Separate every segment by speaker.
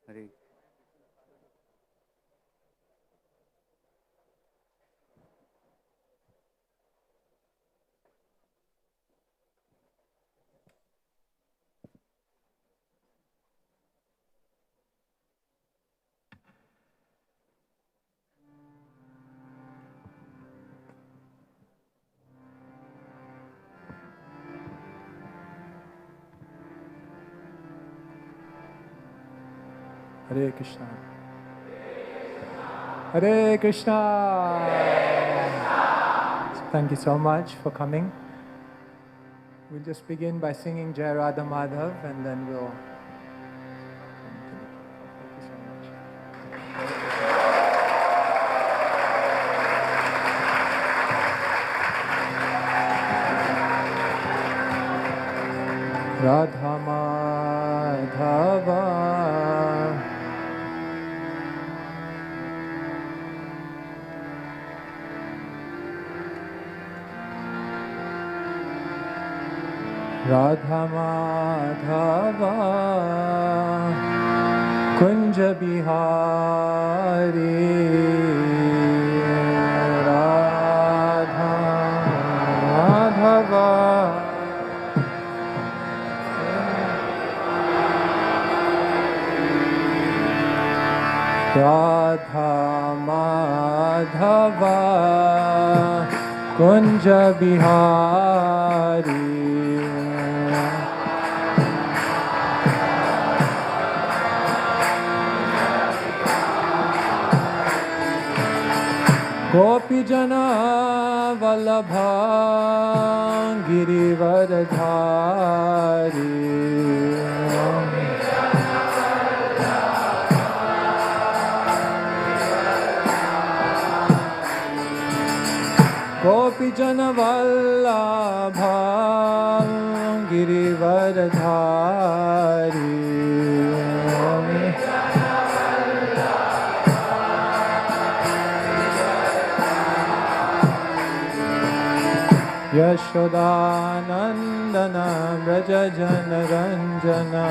Speaker 1: Hare
Speaker 2: Hare Krishna. Hare Krishna. So thank you so much for coming. We'll just begin by singing Jai Radha Madhav and then we'll continue. Thank you so much. Radha Madhava Radha Madhava Kunja Bihari Radha Madhava Radha Madhava Kunja Bihari Gopijana Vallabha Girivardhari Gopijana Vallabha Girivardhari Yashodanandana Braja Jana Ranjana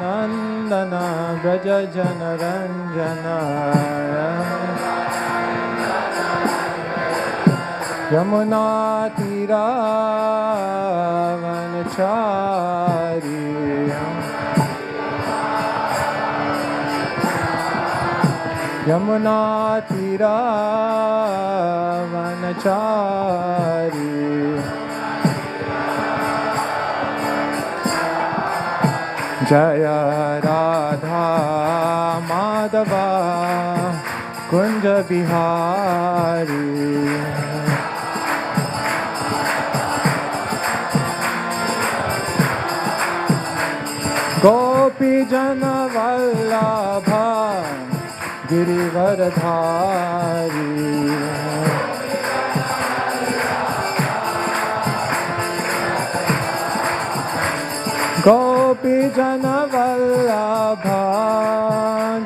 Speaker 2: Yashodanandana Braja Jana Ranjana Yamuna Tira Vanachari Yamuna Tira Vanachari Jaya Radha Madhava Kunja Bihari Gopi Jana Vallabha Girivardhari Gopi Jana Vallabha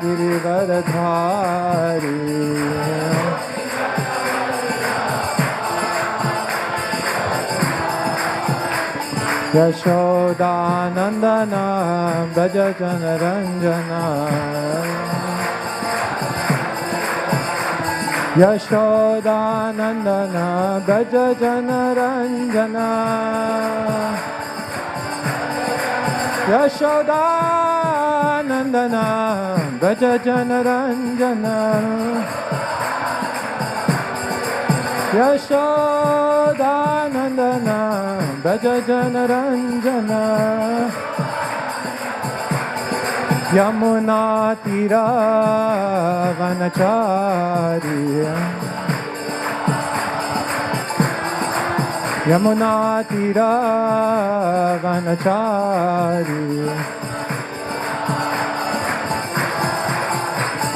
Speaker 2: Girivardhari Yashodanandana Braja Jana Ranjana Yashodanandana Braja Jana Ranjana Yashodanandana Braja Jana Ranjana Yashodanandana Braja Jana Ranjana Yamuna Tira Vanachari Yamuna Tira Vanachari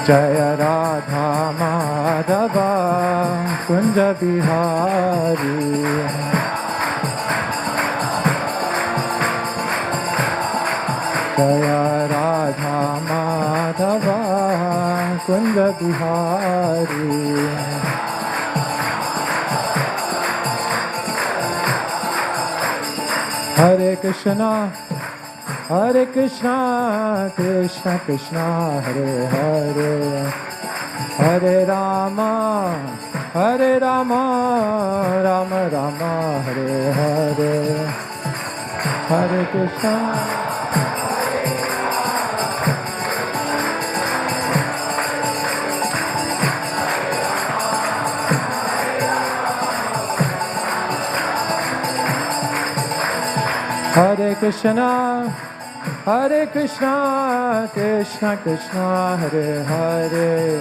Speaker 2: Jaya Radha Madhava Kunja Bihari Jaya Radha Madhava Kunja Bihari Hare Krishna, Hare Krishna, Krishna Krishna, Hare Hare, Hare Rama, Hare Rama, Rama Rama, Hare Hare, Hare Krishna. Hare Krishna, Hare Krishna, Krishna Krishna, Hare Hare,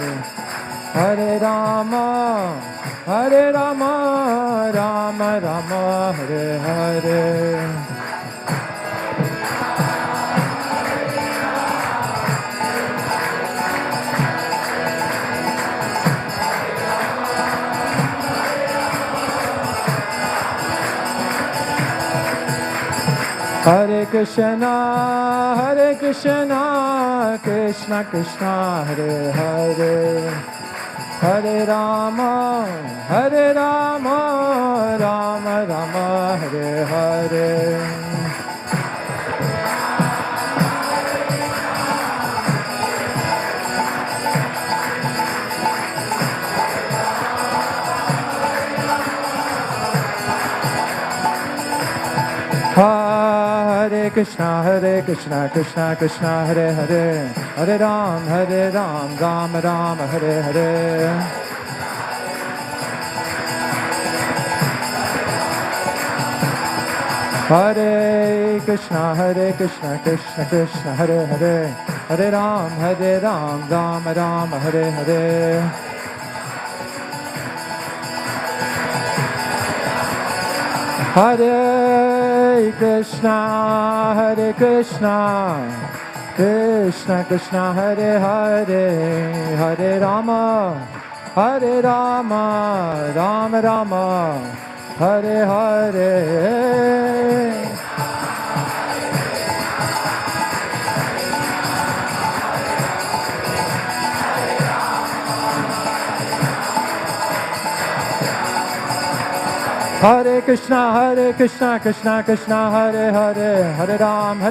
Speaker 2: Hare Rama, Hare Rama, Rama Rama, Hare Hare. Hare Krishna, Hare Krishna, Krishna Krishna, Hare Hare, Hare Rama, Hare Rama, Rama Rama, Hare Hare. Hare Krishna, Krishna Krishna, Hare Hare, Hare Ram, Ram Ram, Hare Hare. Hare Krishna, Krishna Krishna, Hare Hare, Hare Ram, Ram Ram, Hare Hare. Hare Krishna, Krishna Krishna, Hare Hare, Hare Rama, Rama Rama, Hare Hare. Hare Krishna, Krishna Krishna, Hare Hare, Hare Rama,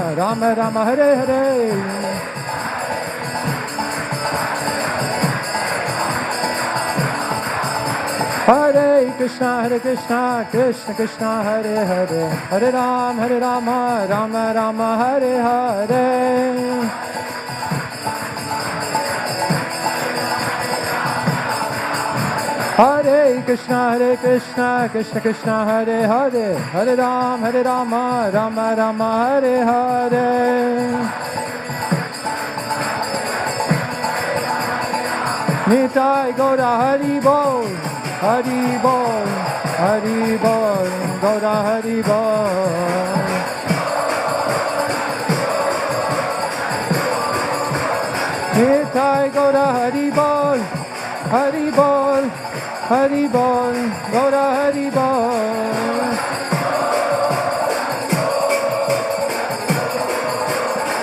Speaker 2: Rama Rama, Hare Hare. Hare Krishna, Krishna Krishna, Hare Hare, Hare Rama, Rama Rama, Hare Hare. Hare Krishna, Krishna Krishna, Hare Hare, Hare Rama, Rama Rama, Hare Hare. Nitai Gaura Hari Bol, Hari Bol, Hari Bol, Gaura Hari Bol. Nitai Gaura Hari Bol, Hari Bol, Hari Bol, Gaura Hari Bol.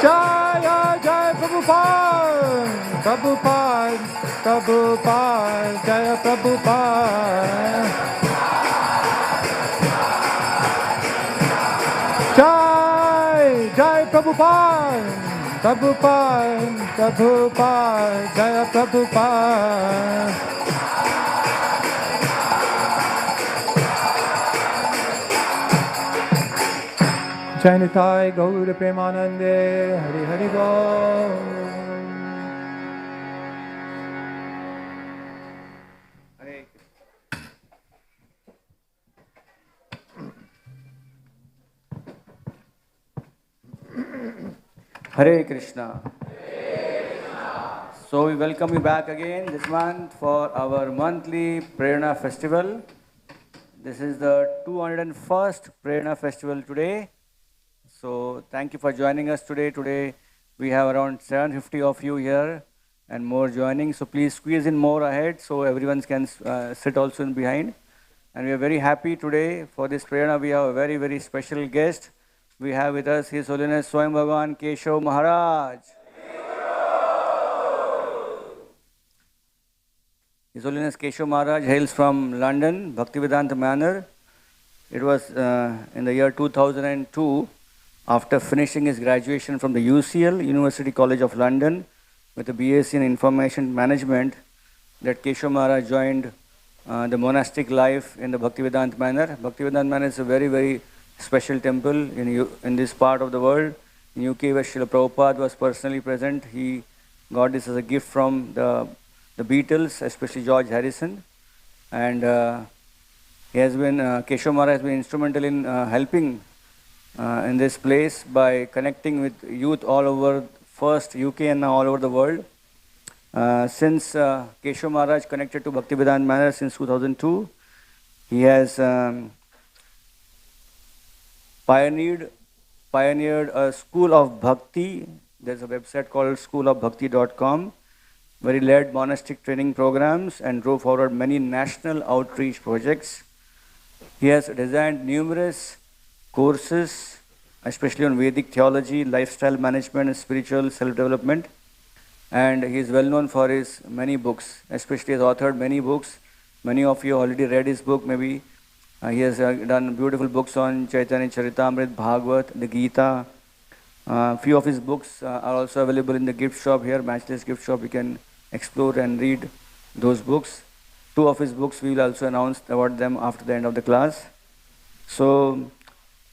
Speaker 2: Jaya Jaya Prabhupada, Prabhupada, Prabhupada, Jaya Prabhupada. Jai Jai Prabhupada, Prabhupada, Prabhupada, Jaya Prabhupada. Jai Nitai Gaura Premanande, Hari Hari Bol.
Speaker 1: Hare Krishna. So we welcome you back again this month for our monthly Prerana festival. This is the 201st Prerana festival today. So thank you for joining us today. Today we have around 750 of you here and more joining. So please squeeze in more ahead so everyone can sit also in behind. And we are very happy today for this Prerana. We have a very, very special guest. We have with us His Holiness Swami Keshav Maharaj. His Holiness Keshav Maharaj hails from London, Bhaktivedanta Manor. It was in the year 2002, after finishing his graduation from the UCL, University College of London, with a BSc in Information Management, that Keshav Maharaj joined the monastic life in the Bhaktivedanta Manor. Bhaktivedanta Manor is a very, very special temple in this part of the world. In UK, where Srila Prabhupada was personally present, he got this as a gift from the Beatles, especially George Harrison. And Keshav Maharaj has been instrumental in helping in this place by connecting with youth all over, first UK and now all over the world. Since Keshav Maharaj connected to Bhaktivedanta Manor since 2002, he has pioneered a school of bhakti. There's a website called schoolofbhakti.com, where he led monastic training programs and drove forward many national outreach projects. He has designed numerous courses, especially on Vedic theology, lifestyle management, and spiritual self-development. And he is well known for his many books, especially has authored many books. Many of you already read his book, maybe. He has done beautiful books on Chaitanya Charitamrita, Bhagavad, the Gita. Few of his books are also available in the gift shop here, Matchless Gift Shop. You can explore and read those books. 2 of his books we will also announce about them after the end of the class. So,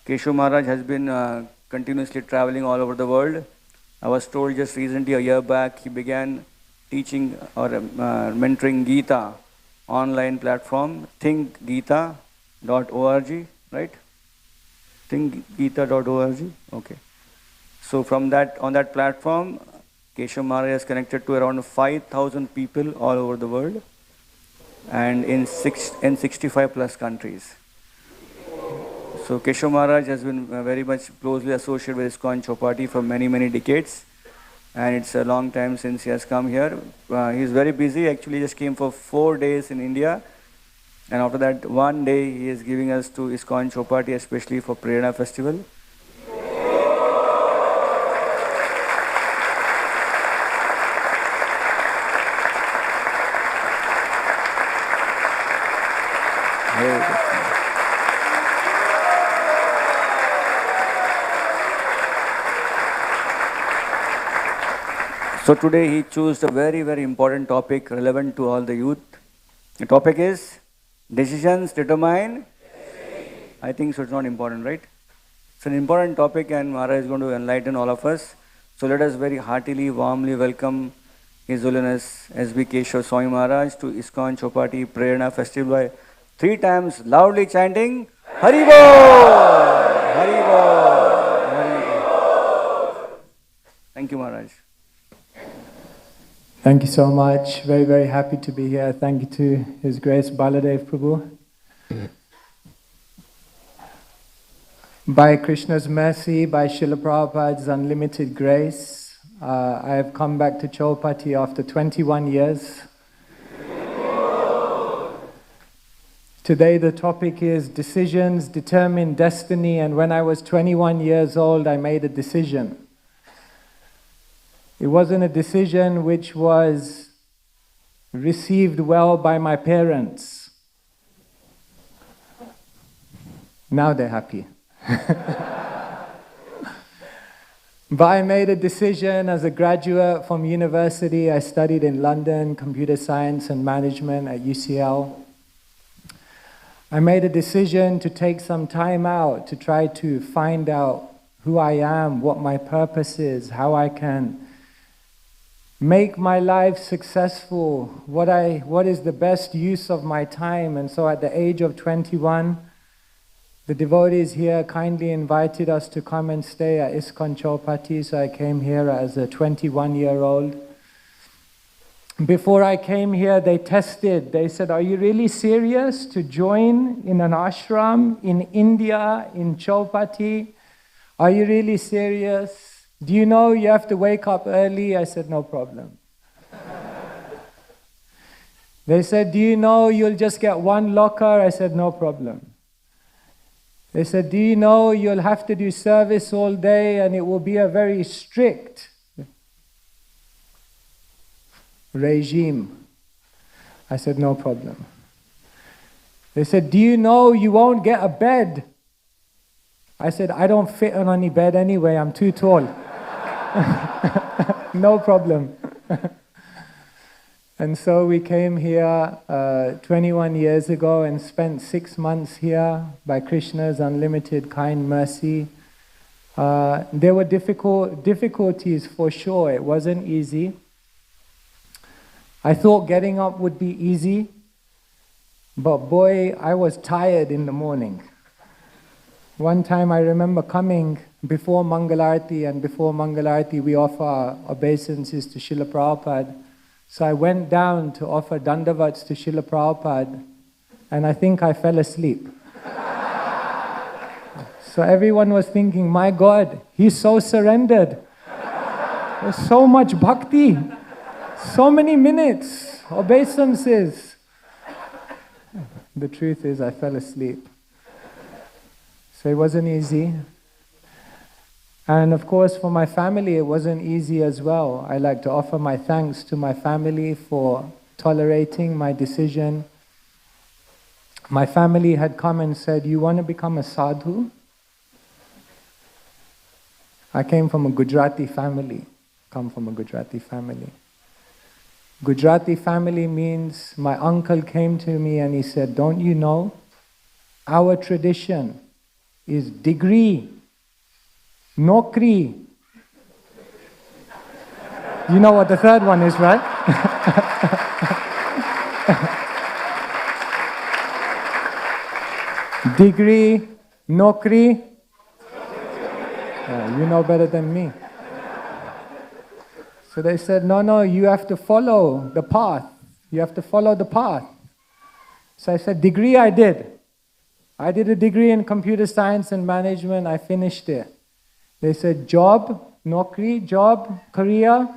Speaker 1: Keshav Maharaj has been continuously traveling all over the world. I was told just recently, a year back, he began teaching or mentoring Gita online platform, thinkgita.org, right? Thinkgita.org, okay. So from that, on that platform, Keshav Maharaj is connected to around 5,000 people all over the world and in 65 plus countries. So Keshav Maharaj has been very much closely associated with ISKCON Chowpatty for many, many decades. And it's a long time since he has come here. He is very busy, actually just came for 4 days in India. And after that, 1 day he is giving us to ISKCON Chowpatty, especially for Prerana festival. So today he chose a very, very important topic relevant to all the youth. The topic is decisions determine. I think so. It's not important, right? It's an important topic, and Maharaj is going to enlighten all of us. So let us very heartily, warmly welcome His Holiness S.B. Keshav Swami Maharaj to ISKCON Chowpatty Prerana Festival by 3 times loudly chanting Hari Bol! Hari Bol! Hari Bol! Thank you, Maharaj.
Speaker 2: Thank you so much. Very, very happy to be here. Thank you to His Grace Baladev Prabhu. By Krishna's mercy, by Srila Prabhupada's unlimited grace, I have come back to Chowpatty after 21 years. Today the topic is decisions determine destiny, and when I was 21 years old, I made a decision. It wasn't a decision which was received well by my parents. Now they're happy. But I made a decision as a graduate from university. I studied in London, computer science and management at UCL. I made a decision to take some time out to try to find out who I am, what my purpose is, how I can make my life successful, what is the best use of my time. And so at the age of 21, the devotees here kindly invited us to come and stay at ISKCON Chowpatty, so I came here as a 21-year-old. Before I came here, they tested. They said, "Are you really serious to join in an ashram in India, in Chowpatty? Are you really serious? Do you know you have to wake up early?" I said, "No problem." They said, "Do you know you'll just get 1 locker?" I said, "No problem." They said, "Do you know you'll have to do service all day and it will be a very strict regime?" I said, "No problem." They said, do you know you won't get a bed? I said, I don't fit on any bed anyway, I'm too tall. No problem. And so we came here 21 years ago and spent 6 months here by Krishna's unlimited kind mercy. There were difficulties for sure, it wasn't easy. I thought getting up would be easy, but boy, I was tired in the morning. One time I remember coming before Mangalarti, and before Mangalarti we offer obeisances to Srila Prabhupada. So I went down to offer dandavats to Srila Prabhupada, and I think I fell asleep. So everyone was thinking, my God, he's so surrendered. There's so much bhakti. So many minutes, obeisances. The truth is, I fell asleep. So it wasn't easy. And of course, for my family, it wasn't easy as well. I like to offer my thanks to my family for tolerating my decision. My family had come and said, you want to become a sadhu? I came from a Gujarati family. Gujarati family means my uncle came to me and he said, don't you know, our tradition is degree, nokri. You know what the third one is, right? Degree, nokri. Yeah, you know better than me. So they said, no, you have to follow the path. You have to follow the path. So I said, degree I did. I did a degree in computer science and management. I finished it. They said, job, nokri, job, career.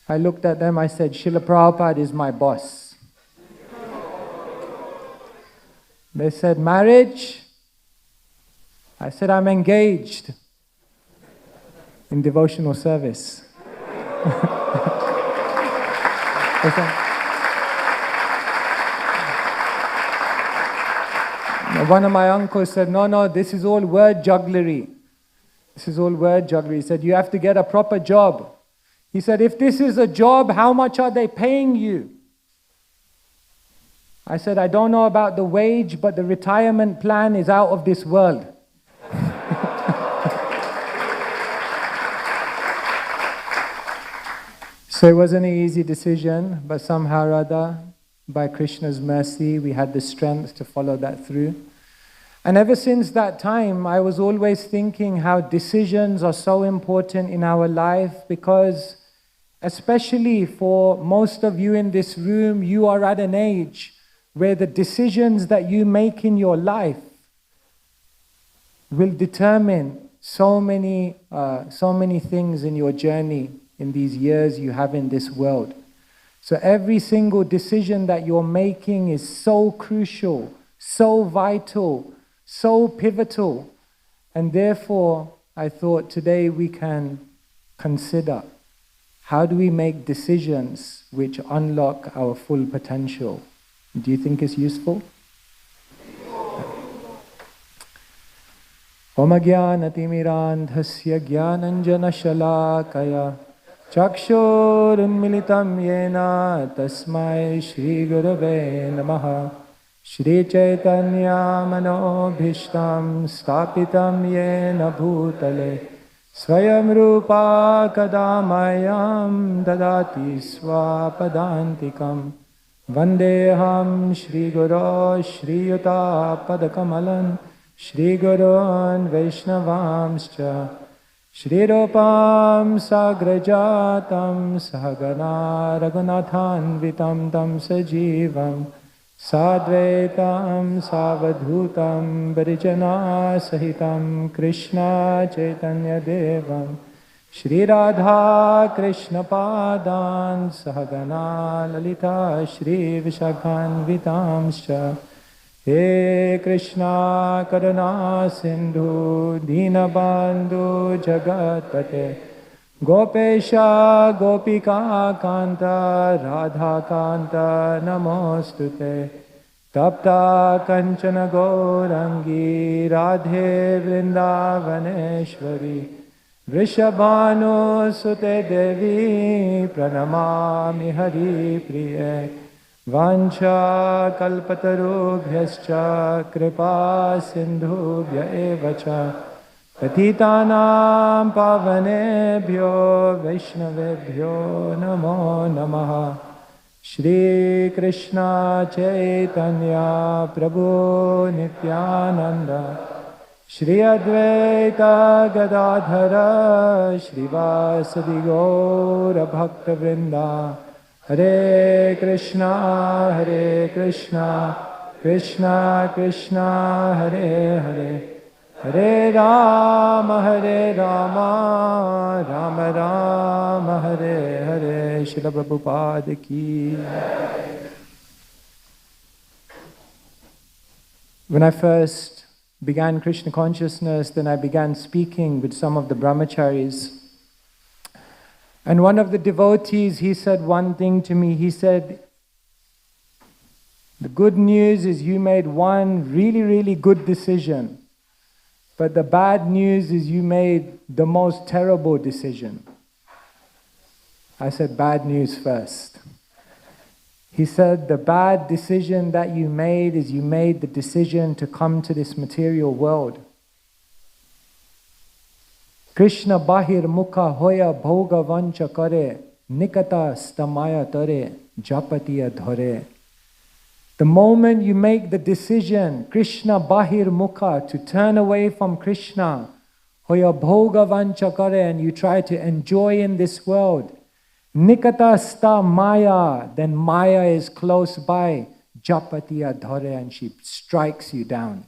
Speaker 2: I looked at them, I said, Srila Prabhupada is my boss. They said, marriage. I said, I'm engaged in devotional service. One of my uncles said, no, this is all word jugglery. He said, you have to get a proper job. He said, if this is a job, how much are they paying you? I said, I don't know about the wage, but the retirement plan is out of this world. So it wasn't an easy decision, but somehow Radha, by Krishna's mercy, we had the strength to follow that through. And ever since that time, I was always thinking how decisions are so important in our life, because especially for most of you in this room, you are at an age where the decisions that you make in your life will determine so many things in your journey in these years you have in this world. So every single decision that you're making is so crucial, so vital, so pivotal. And therefore, I thought today we can consider, how do we make decisions which unlock our full potential? Do you think it's useful? Om Jnanatimmirandhasya Jnananjana Shalakaya Chakshurunmilitam Yena Tasmai Shri Gurave Namaha Shri Chaitanya Manobhishtam Stapitam Yena Bhutale Swayam Rupa Kadamayam Dadati Swapadantikam Vandeham Shri Guru Shri Yuta Padakamalan Shri Gurun Vaishnavamscha Shri Rupam Sagrajatam Sahagana Raghunathanvitam Tam Sajivam Sadvaitam Savadhutam Barijana Sahitam Krishna Chaitanya Devam Shri Radha Krishna Padan Sahagana Lalita Shri Vishakhanvitamscha He Krishna Karuna Sindhu Dinabandhu Jagatpate Gopesha Gopika Kanta Radha Kanta Namostute Tapta Kanchana Gaurangi Radhe Vrindavaneshwari Vrishabhanu Sute Devi Pranamami Hari Priye Vancha Kalpatarubhyascha Kripa Sindhubhya Evacha Patitanam Pavanebhyo Vaishnavebhyo Namo Namaha Shri Krishna Chaitanya Prabhu Nityananda Shri Advaita Gadadhara Shri Vasadi Gaura Bhakta Vrinda Hare Krishna Krishna Krishna Hare Hare Hare Rama Rama Rama Hare Hare Srila Prabhupada ki. When I first began Krishna consciousness, then I began speaking with some of the brahmacharis. And one of the devotees, he said one thing to me. He said, the good news is you made one really, really good decision. But the bad news is you made the most terrible decision. I said, bad news first. He said, the bad decision that you made is you made the decision to come to this material world. Krishna bahir mukha hoya bhoga vancha kare, nikata stamaya tare, japatiya dhare. The moment you make the decision, Krishna bahir mukha, to turn away from Krishna, hoya bhoga vancha kare, and you try to enjoy in this world, nikata sta maya, then Maya is close by, japatiya dhare, and she strikes you down.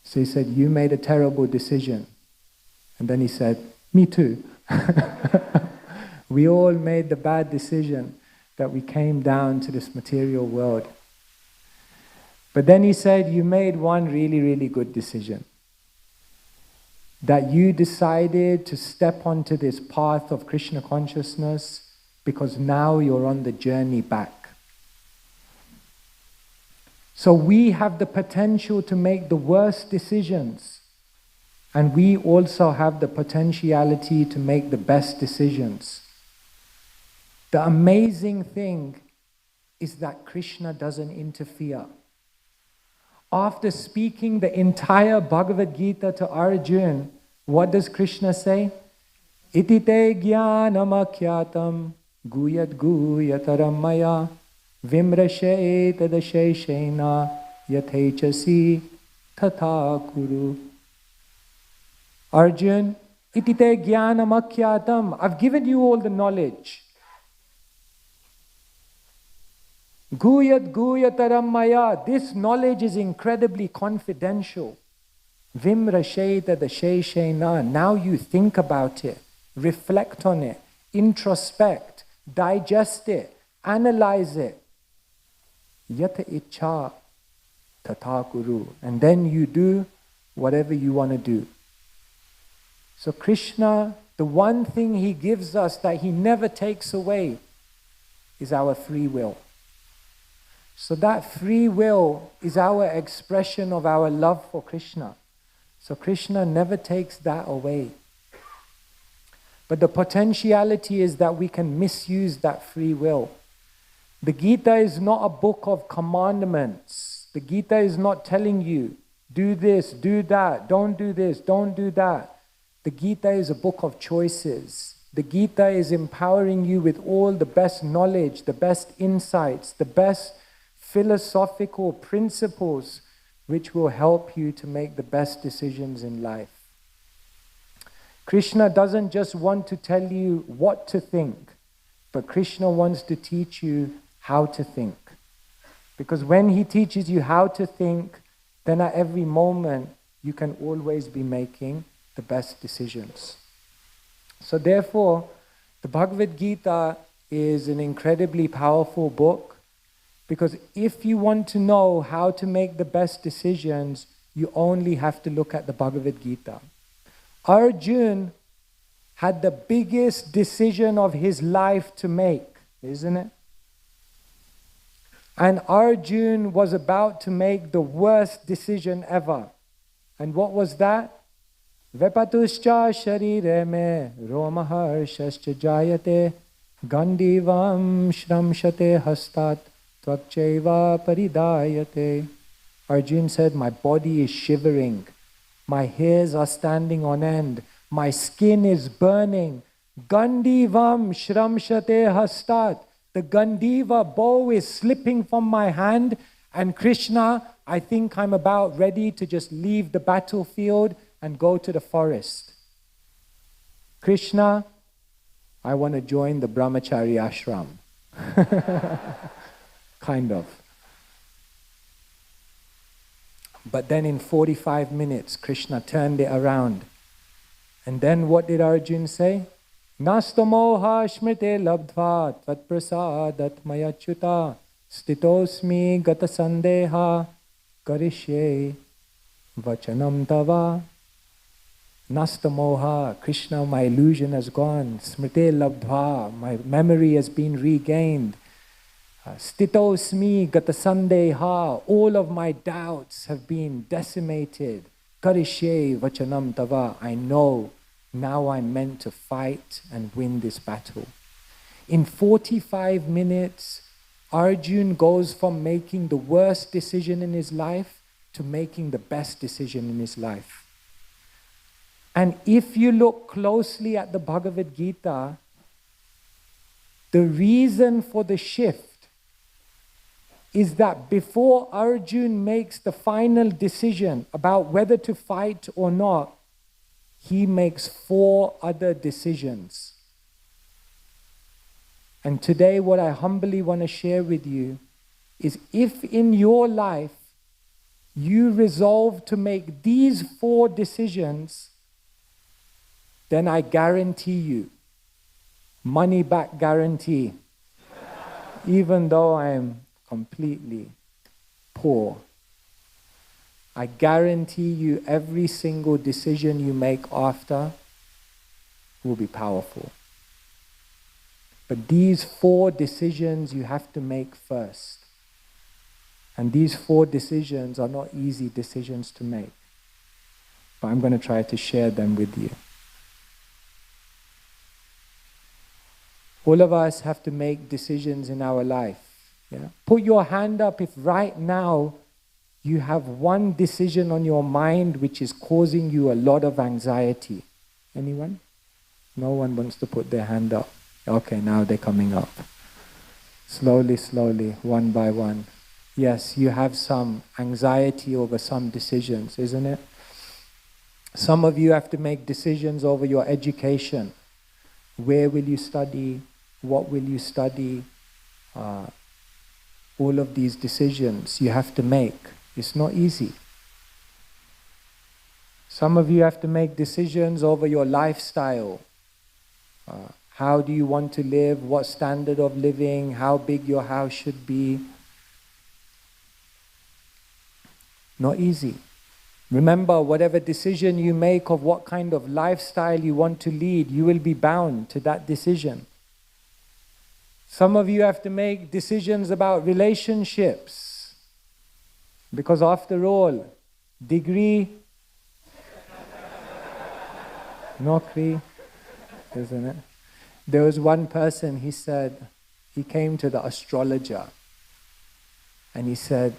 Speaker 2: So he said, you made a terrible decision. And then he said, me too. We all made the bad decision that we came down to this material world. But then he said, you made one really, really good decision. That you decided to step onto this path of Krishna consciousness because now you're on the journey back. So we have the potential to make the worst decisions, and we also have the potentiality to make the best decisions. The amazing thing is that Krishna doesn't interfere. After speaking the entire Bhagavad Gita to Arjuna, what does Krishna say? Iti te jnanamakyatam guyat guyataram maya vimrashe tadasheshena yathechasi tatha kuru. Arjuna, iti te jnanamakyatam, I've given you all the knowledge. Guyat guyataram maya, this knowledge is incredibly confidential. Vimrasheta dasheshena, now you think about it, reflect on it, introspect, digest it, analyze it. Yata icha tatha kuru, and then you do whatever you want to do. So Krishna, the one thing he gives us that he never takes away is our free will. So that free will is our expression of our love for Krishna. So Krishna never takes that away. But the potentiality is that we can misuse that free will. The Gita is not a book of commandments. The Gita is not telling you, do this, do that, don't do this, don't do that. The Gita is a book of choices. The Gita is empowering you with all the best knowledge, the best insights, the best philosophical principles which will help you to make the best decisions in life. Krishna doesn't just want to tell you what to think, but Krishna wants to teach you how to think. Because when he teaches you how to think, then at every moment you can always be making the best decisions. So therefore, the Bhagavad Gita is an incredibly powerful book. Because if you want to know how to make the best decisions, you only have to look at the Bhagavad Gita. Arjuna had the biggest decision of his life to make, isn't it? And Arjuna was about to make the worst decision ever. And what was that? Vepatuscha sharire me romaharshascha jayate gandivam shramshate hastat tvakchaiva paridayate. Arjuna said, my body is shivering. My hairs are standing on end. My skin is burning. Gandivam shramshate hastat. The Gandiva bow is slipping from my hand. And Krishna, I think I'm about ready to just leave the battlefield and go to the forest. Krishna, I want to join the Brahmachari ashram. Kind of. But then in 45 minutes, Krishna turned it around. And then what did Arjuna say? Nastamoha smrite labdva tvat prasadat mayachyuta stitosmi gata sandeha karishye vachanam tava. Nastamoha, Krishna, my illusion has gone. Smrite labdva, my memory has been regained. Stitosmi gata sandeha, all of my doubts have been decimated. Karishye vachanam tava, I know now I'm meant to fight and win this battle. In 45 minutes, Arjuna goes from making the worst decision in his life to making the best decision in his life. And if you look closely at the Bhagavad Gita, the reason for the shift is that before Arjuna makes the final decision about whether to fight or not, he makes 4 other decisions. And today what I humbly want to share with you is, if in your life you resolve to make these 4 decisions, then I guarantee you, money back guarantee, even though I am completely poor, I guarantee you every single decision you make after will be powerful. But these 4 decisions you have to make first. And these 4 decisions are not easy decisions to make. But I'm going to try to share them with you. All of us have to make decisions in our life. Yeah? Put your hand up if right now you have one decision on your mind which is causing you a lot of anxiety. Anyone? No one wants to put their hand up. Okay, now they're coming up. Slowly, slowly, one by one. Yes, you have some anxiety over some decisions, isn't it? Some of you have to make decisions over your education. Where will you study? What will you study? All of these decisions you have to make. It's not easy. Some of you have to make decisions over your lifestyle. How do you want to live? What standard of living? How big your house should be? Not easy. Remember, whatever decision you make of what kind of lifestyle you want to lead, you will be bound to that decision. Some of you have to make decisions about relationships. Because after all, degree, nokri, isn't it? There was one person, he said, he came to the astrologer and he said,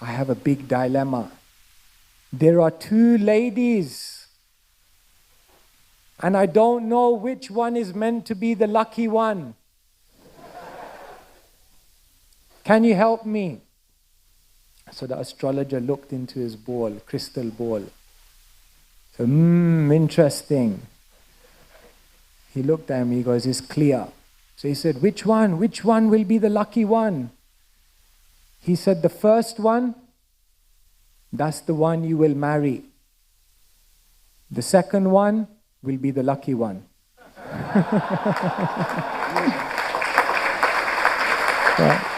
Speaker 2: I have a big dilemma. There are 2 ladies and I don't know which one is meant to be the lucky one. Can you help me? So the astrologer looked into his ball, crystal ball. So, interesting. He looked at him, he goes, it's clear. So he said, which one? Which one will be the lucky one? He said, the first one, that's the one you will marry. The second one will be the lucky one. Yeah.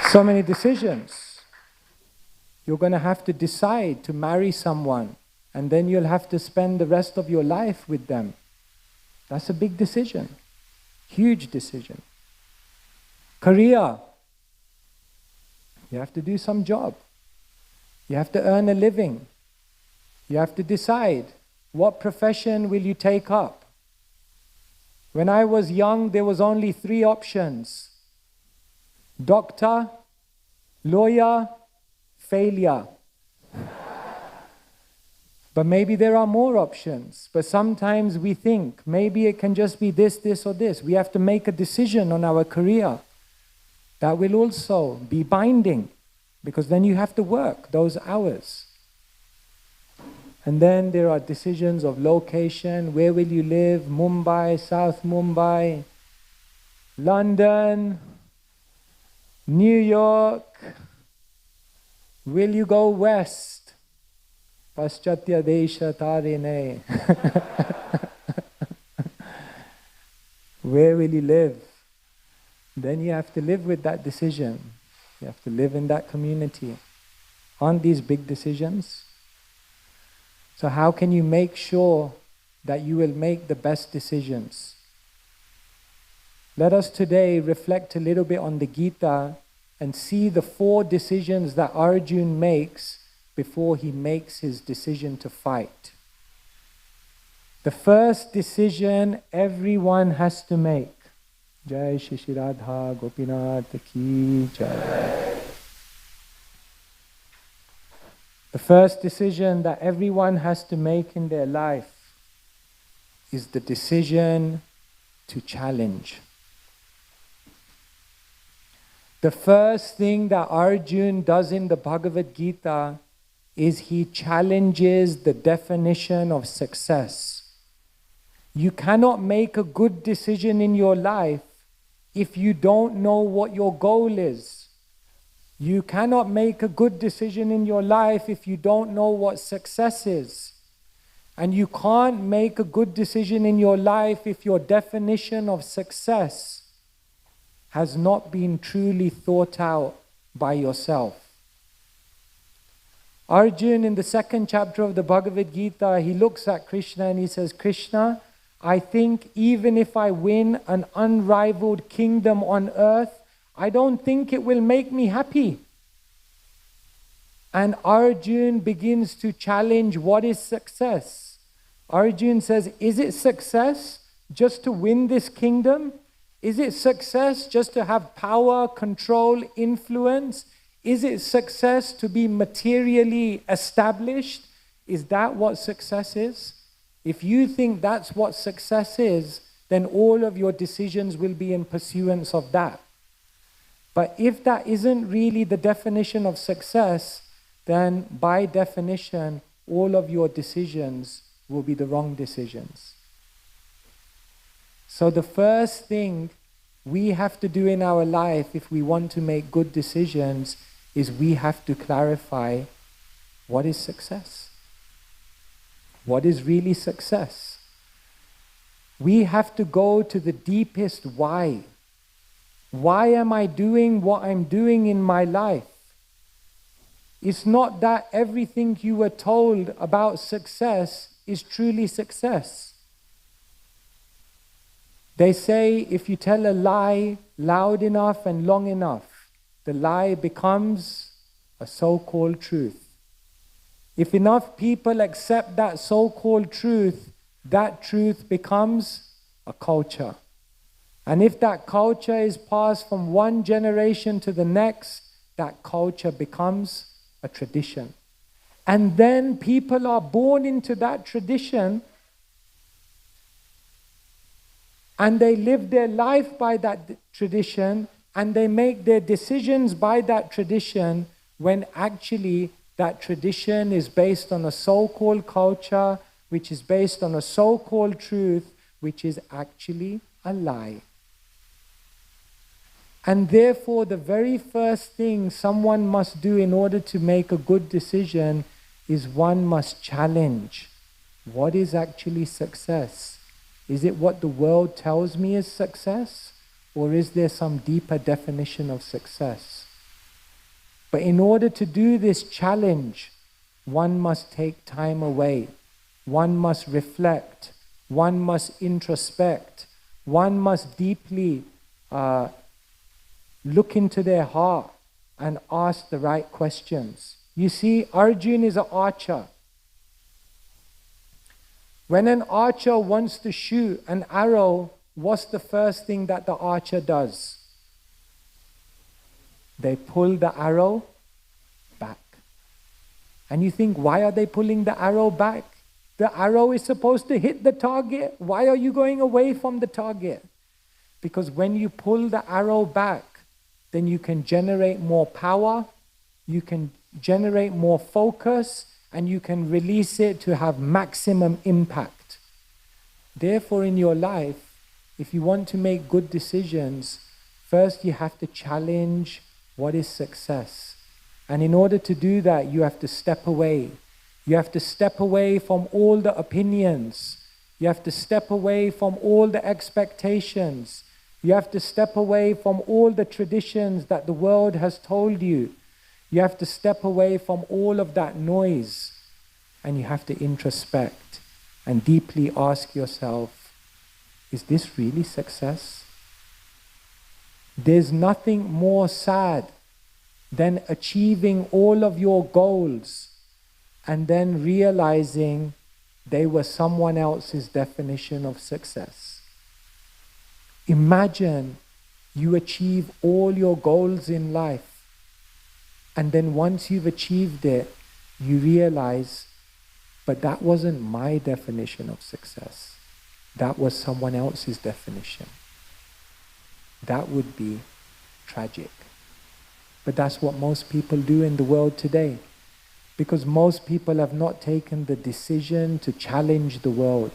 Speaker 2: So many decisions. You're going to have to decide to marry someone, and then you'll have to spend the rest of your life with them. That's a big decision. Huge decision. Career. You have to do some job. You have to earn a living. You have to decide what profession will you take up. When I was young, there was only 3 options: doctor, lawyer, failure. But maybe there are more options. But sometimes we think maybe it can just be this, this, or this. We have to make a decision on our career. That will also be binding, because then you have to work those hours. And then there are decisions of location. Where will you live? Mumbai, South Mumbai, London, New York. Will you go west? Paschatya Desha Tarine. Where will you live? Then you have to live with that decision. You have to live in that community. Aren't these big decisions? So how can you make sure that you will make the best decisions? Let us today reflect a little bit on the Gita and see the 4 decisions that Arjuna makes before he makes his decision to fight. The first decision everyone has to make. Jai Shri Radha Gopinath ki Jai. The first decision that everyone has to make in their life is the decision to challenge. The first thing that Arjuna does in the Bhagavad Gita is he challenges the definition of success. You cannot make a good decision in your life if you don't know what your goal is. You cannot make a good decision in your life if you don't know what success is. And you can't make a good decision in your life if your definition of success has not been truly thought out by yourself. Arjuna, in the 2nd chapter of the Bhagavad Gita, he looks at Krishna and he says, Krishna, I think even if I win an unrivaled kingdom on earth, I don't think it will make me happy. And Arjuna begins to challenge what is success. Arjuna says, is it success just to win this kingdom? Is it success just to have power, control, influence? Is it success to be materially established? Is that what success is? If you think that's what success is, then all of your decisions will be in pursuance of that. But if that isn't really the definition of success, then by definition, all of your decisions will be the wrong decisions. So the first thing we have to do in our life if we want to make good decisions is we have to clarify what is success. What is really success? We have to go to the deepest why. Why am I doing what I'm doing in my life? It's not that everything you were told about success is truly success. They say if you tell a lie loud enough and long enough, the lie becomes a so-called truth. If enough people accept that so-called truth, that truth becomes a culture. And if that culture is passed from one generation to the next, that culture becomes a tradition. And then people are born into that tradition and they live their life by that tradition and they make their decisions by that tradition, when actually that tradition is based on a so-called culture, which is based on a so-called truth, which is actually a lie. And therefore, the very first thing someone must do in order to make a good decision is one must challenge what is actually success. Is it what the world tells me is success? Or is there some deeper definition of success? But in order to do this challenge, one must take time away. One must reflect. One must introspect. One must deeply look into their heart and ask the right questions. You see, Arjuna is an archer. When an archer wants to shoot an arrow, what's the first thing that the archer does? They pull the arrow back. And you think, why are they pulling the arrow back? The arrow is supposed to hit the target. Why are you going away from the target? Because when you pull the arrow back, then you can generate more power, you can generate more focus, and you can release it to have maximum impact. Therefore, in your life, if you want to make good decisions, first you have to challenge what is success. And in order to do that, you have to step away. You have to step away from all the opinions. You have to step away from all the expectations. You have to step away from all the traditions that the world has told you. You have to step away from all of that noise. And you have to introspect and deeply ask yourself, is this really success? There's nothing more sad than achieving all of your goals and then realizing they were someone else's definition of success. Imagine you achieve all your goals in life, and then once you've achieved it, you realize, but that wasn't my definition of success. That was someone else's definition. That would be tragic. But that's what most people do in the world today, because most people have not taken the decision to challenge the world.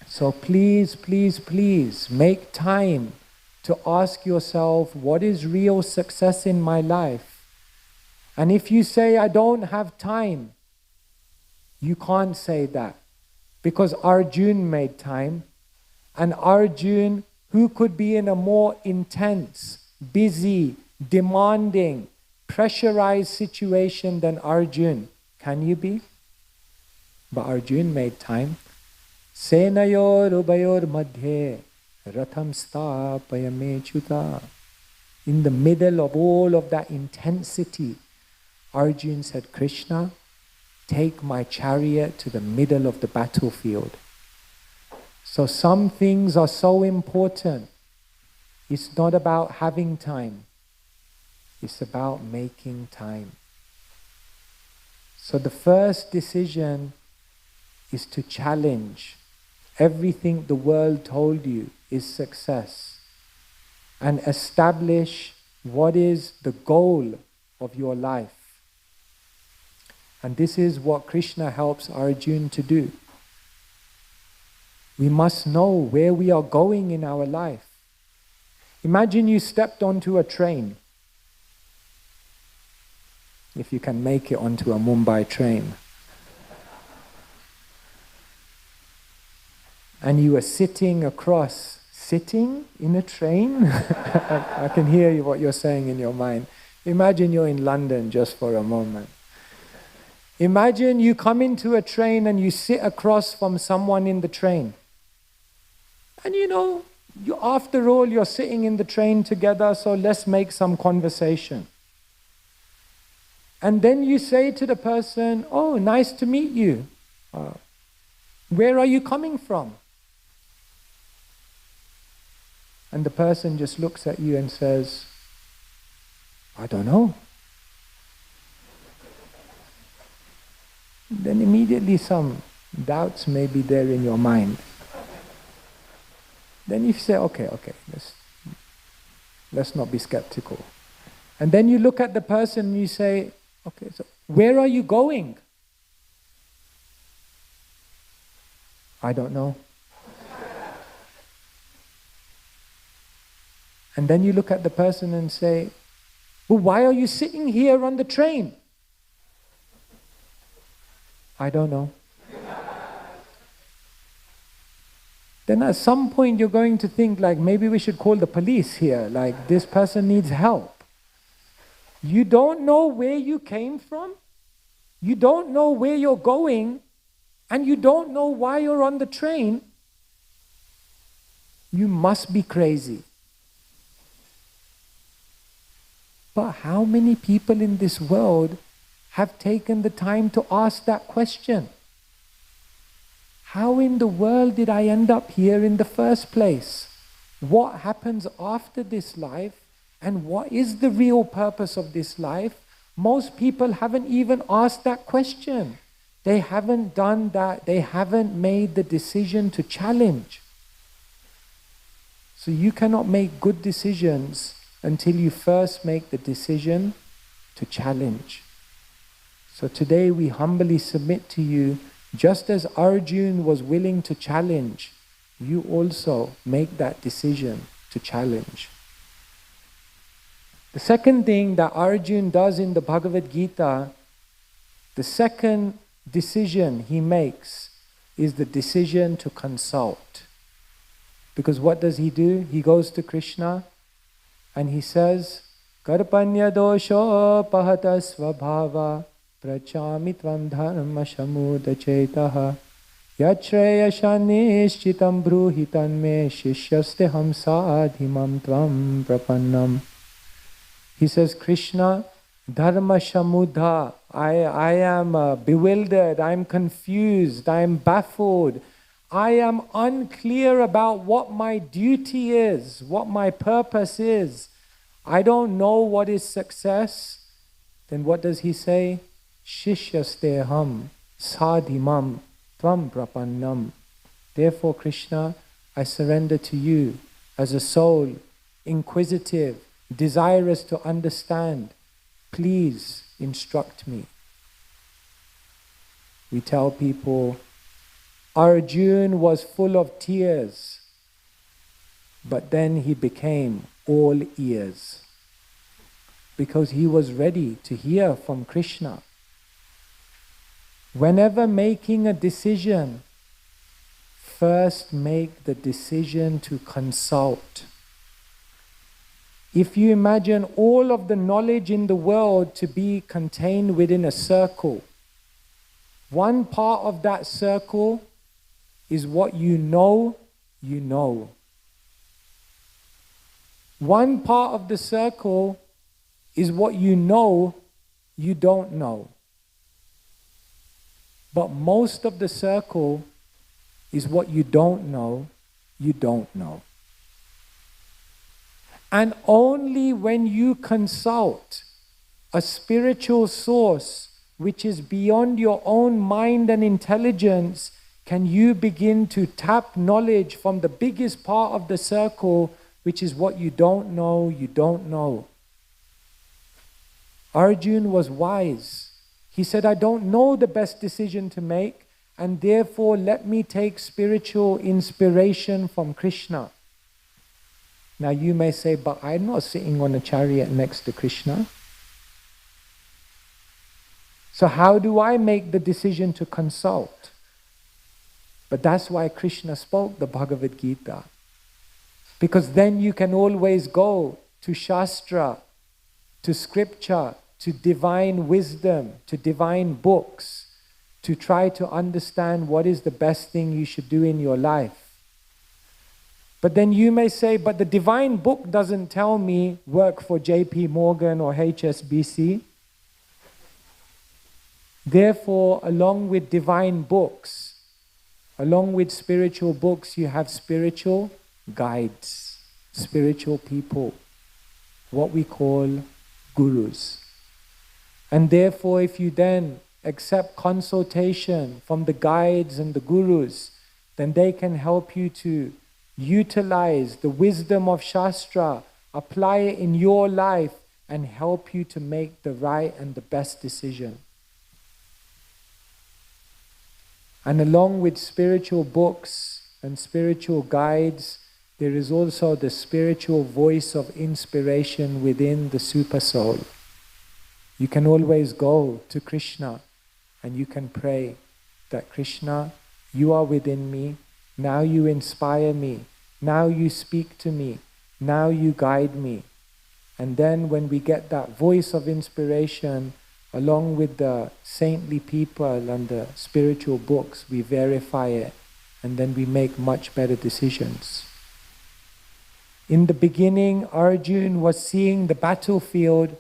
Speaker 2: So please, please, please make time to ask yourself, what is real success in my life? And if you say, I don't have time, you can't say that, because Arjuna made time. And Arjuna, who could be in a more intense, busy, demanding, pressurized situation than Arjuna? Can you be? But Arjuna made time. Senayor ubayor madhye ratham stapayame chuta. In the middle of all of that intensity, Arjuna said, Krishna, take my chariot to the middle of the battlefield. So some things are so important. It's not about having time. It's about making time. So the first decision is to challenge everything the world told you is success and establish what is the goal of your life. And this is what Krishna helps Arjuna to do. We must know where we are going in our life. Imagine you stepped onto a train. If you can make it onto a Mumbai train. And you were sitting in a train? I can hear what you're saying in your mind. Imagine you're in London just for a moment. Imagine you come into a train and you sit across from someone in the train. And after all, you're sitting in the train together, so let's make some conversation. And then you say to the person, oh, nice to meet you. Where are you coming from? And the person just looks at you and says, I don't know. Then immediately some doubts may be there in your mind. Then you say, okay, let's not be skeptical. And then you look at the person and you say, okay, so where are you going? I don't know. And then you look at the person and say, well, why are you sitting here on the train? I don't know. Then at some point you're going to think like, maybe we should call the police here, like this person needs help. You don't know where you came from, you don't know where you're going, and you don't know why you're on the train. You must be crazy. But how many people in this world have taken the time to ask that question? How in the world did I end up here in the first place? What happens after this life? And what is the real purpose of this life? Most people haven't even asked that question. They haven't done that. They haven't made the decision to challenge. So you cannot make good decisions until you first make the decision to challenge. So today we humbly submit to you, just as Arjuna was willing to challenge, you also make that decision to challenge. The second thing that Arjuna does in the Bhagavad Gita, the second decision he makes is the decision to consult. Because what does he do? He goes to Krishna and he says, Karpanya dosho pahata svabhava prachami tvam dharma shamuda chetaha yachreya shanishchitam bruhitan me shishyaste hamsadhimam tvam prapannam. He says, Krishna, dharma shamudha, I am bewildered, I am confused, I am baffled, I am unclear about what my duty is, what my purpose is. I don't know what is success. Then what does he say? Shishyasteham sadhimam tvam prapannam. Therefore, Krishna, I surrender to you as a soul, inquisitive, desirous to understand. Please instruct me. We tell people, Arjuna was full of tears, but then he became all ears because he was ready to hear from Krishna. Whenever making a decision, first make the decision to consult. If you imagine all of the knowledge in the world to be contained within a circle, one part of that circle is what you know, you know. One part of the circle is what you know, you don't know. But most of the circle is what you don't know, you don't know. And only when you consult a spiritual source which is beyond your own mind and intelligence can you begin to tap knowledge from the biggest part of the circle, which is what you don't know, you don't know. Arjuna was wise. He said, I don't know the best decision to make, and therefore let me take spiritual inspiration from Krishna. Now you may say, but I'm not sitting on a chariot next to Krishna. So how do I make the decision to consult? But that's why Krishna spoke the Bhagavad Gita. Because then you can always go to Shastra, to scripture, to divine wisdom, to divine books, to try to understand what is the best thing you should do in your life. But then you may say, but the divine book doesn't tell me work for JP Morgan or HSBC. Therefore, along with divine books, along with spiritual books, you have spiritual guides, spiritual people, what we call gurus. And therefore, if you then accept consultation from the guides and the gurus, then they can help you to utilize the wisdom of Shastra, apply it in your life, and help you to make the right and the best decision. And along with spiritual books and spiritual guides, there is also the spiritual voice of inspiration within the super soul. You can always go to Krishna and you can pray that Krishna, you are within me, now you inspire me, now you speak to me, now you guide me. And then when we get that voice of inspiration, along with the saintly people and the spiritual books, we verify it and then we make much better decisions. In the beginning, Arjuna was seeing the battlefield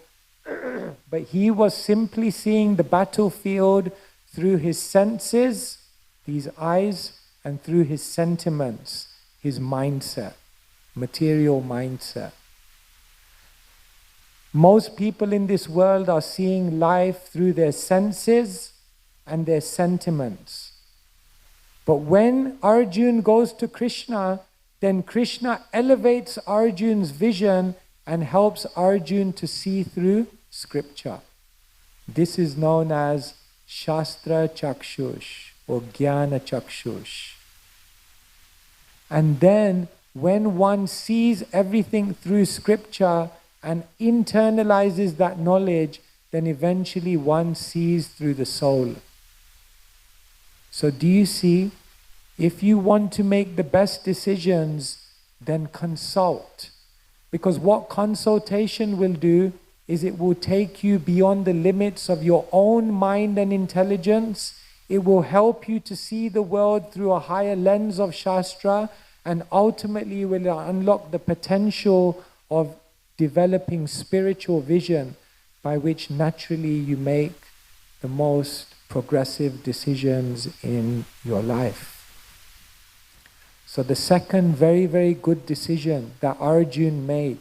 Speaker 2: but he was simply seeing the battlefield through his senses, these eyes, and through his sentiments, his mindset, material mindset. Most people in this world are seeing life through their senses and their sentiments. But when Arjuna goes to Krishna, then Krishna elevates Arjuna's vision and helps Arjuna to see through scripture. This is known as Shastra Chakshush or Jnana Chakshush. And then when one sees everything through scripture and internalizes that knowledge, then eventually one sees through the soul. So do you see, if you want to make the best decisions, then consult. Because what consultation will do is it will take you beyond the limits of your own mind and intelligence. It will help you to see the world through a higher lens of Shastra, and ultimately will unlock the potential of developing spiritual vision, by which naturally you make the most progressive decisions in your life. So the second very, very good decision that Arjuna made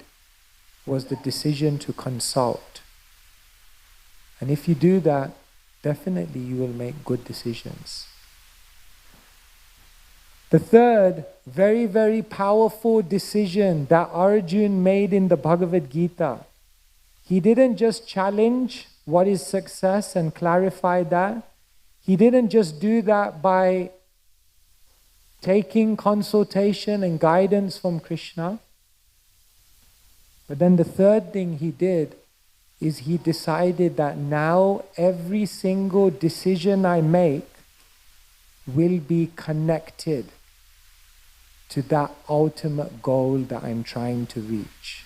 Speaker 2: was the decision to consult. And if you do that, definitely you will make good decisions. The third very, very powerful decision that Arjuna made in the Bhagavad Gita, he didn't just challenge what is success and clarify that. He didn't just do that by taking consultation and guidance from Krishna. But then the third thing he did is he decided that now every single decision I make will be connected to that ultimate goal that I'm trying to reach.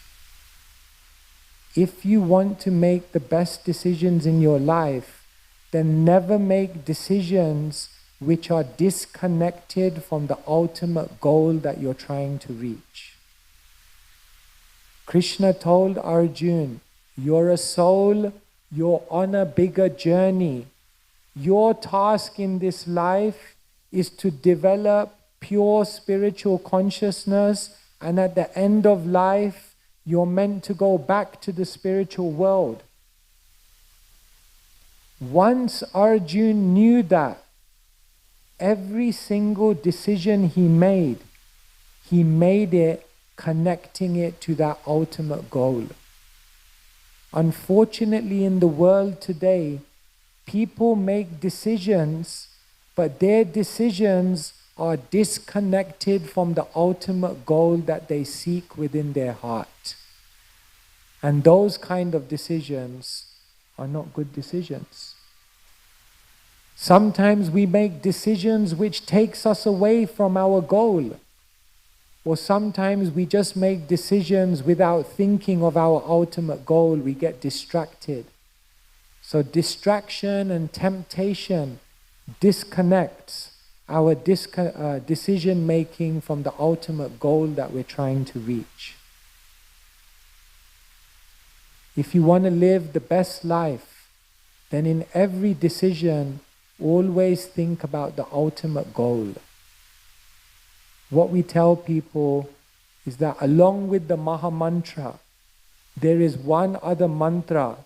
Speaker 2: If you want to make the best decisions in your life, then never make decisions which are disconnected from the ultimate goal that you're trying to reach. Krishna told Arjuna, you're a soul, you're on a bigger journey. Your task in this life is to develop pure spiritual consciousness, and at the end of life, you're meant to go back to the spiritual world. Once Arjuna knew that, every single decision he made it connecting it to that ultimate goal. Unfortunately, in the world today, people make decisions, but their decisions are disconnected from the ultimate goal that they seek within their heart. And those kind of decisions are not good decisions. Sometimes we make decisions which takes us away from our goal. Or sometimes we just make decisions without thinking of our ultimate goal. We get distracted. So distraction and temptation disconnects our decision making from the ultimate goal that we're trying to reach. If you want to live the best life, then in every decision, always think about the ultimate goal. What we tell people is that along with the Maha Mantra, there is one other mantra.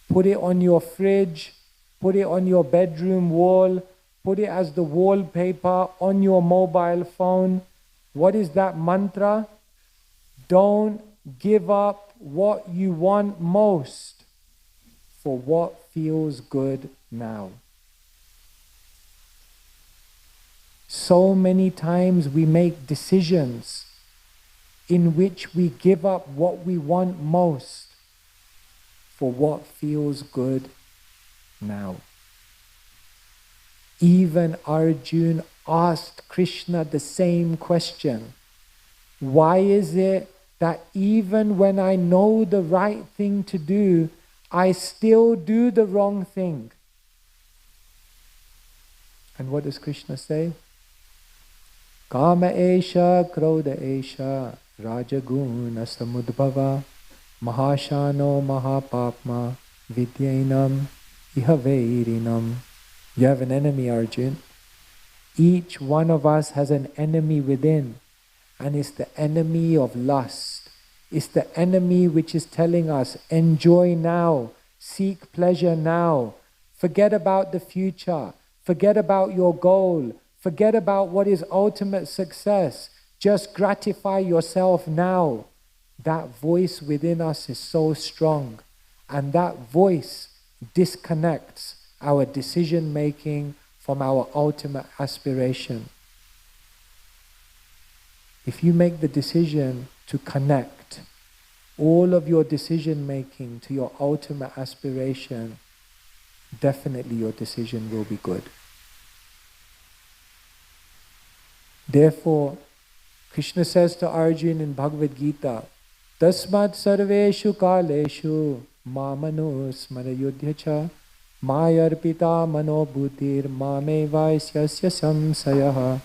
Speaker 2: Put it on your fridge, put it on your bedroom wall, put it as the wallpaper on your mobile phone. What is that mantra? Don't give up what you want most for what feels good now. So many times we make decisions in which we give up what we want most for what feels good now. Even Arjuna asked Krishna the same question. Why is it that even when I know the right thing to do, I still do the wrong thing? And what does Krishna say? Kama esha, krodha esha, rajaguna samudbhava, mahashano mahapapma, vidyainam ihavairinam. You have an enemy, Arjun. Each one of us has an enemy within, and it's the enemy of lust. It's the enemy which is telling us, enjoy now, seek pleasure now, forget about the future, forget about your goal, forget about what is ultimate success, just gratify yourself now. That voice within us is so strong, and that voice disconnects our decision making from our ultimate aspiration. If you make the decision to connect all of your decision making to your ultimate aspiration, definitely your decision will be good. Therefore, Krishna says to Arjuna in Bhagavad Gita, Tasmat sarveshu kaleshu mamanu smarayudhyacha mayarpita mano buddhir mame vaisyasya samsayaha.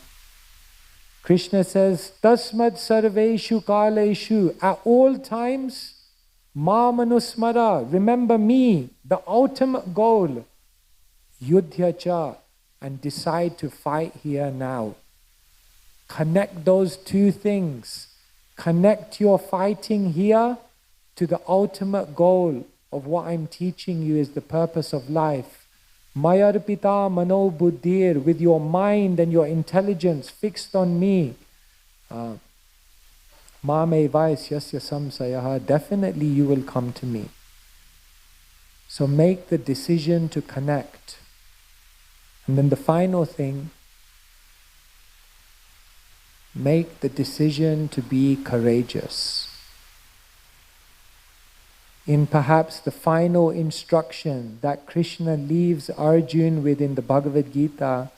Speaker 2: Krishna says, Tasmat sarveshu kaleshu, at all times, ma manusmara, remember me, the ultimate goal, yudhyacha, and decide to fight here now. Connect those two things. Connect your fighting here to the ultimate goal of what I'm teaching you is the purpose of life. Mayarpita mano buddhir, with your mind and your intelligence fixed on me. Mame vaisyasya samsayaha, definitely you will come to me. So make the decision to connect. And then the final thing, make the decision to be courageous. In perhaps the final instruction that Krishna leaves Arjuna with in the Bhagavad Gita,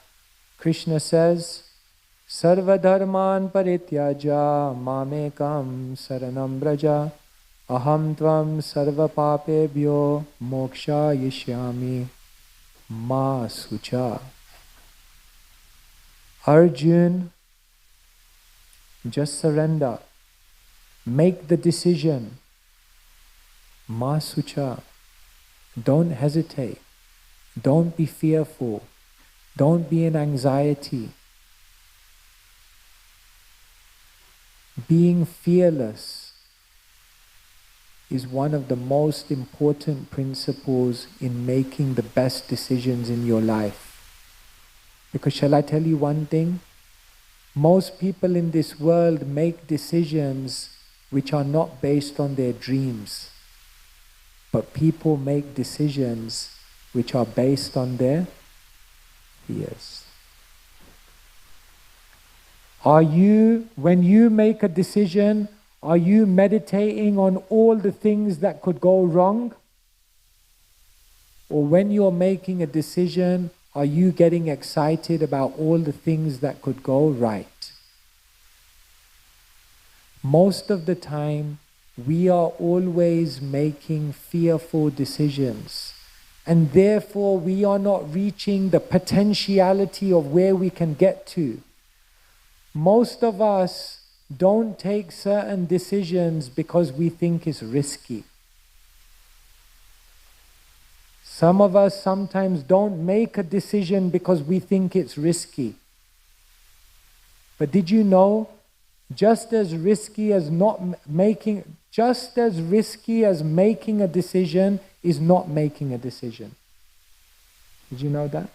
Speaker 2: Krishna says, Sarva dharman parityaja mamekam saranam braja aham tvam sarva papebhyo moksha yishyami ma sucha. Arjuna, just surrender. Make the decision. Ma sucha. Don't hesitate. Don't be fearful. Don't be in anxiety. Being fearless is one of the most important principles in making the best decisions in your life. Because shall I tell you one thing? Most people in this world make decisions which are not based on their dreams. But people make decisions which are based on their fears. Are you, when you make a decision, are you meditating on all the things that could go wrong? Or when you're making a decision, are you getting excited about all the things that could go right? Most of the time, we are always making fearful decisions, and therefore we are not reaching the potentiality of where we can get to. Most of us don't take certain decisions because we think it's risky. Some of us sometimes don't make a decision because we think it's risky. But did you know, just as risky as making a decision is not making a decision. Did you know that?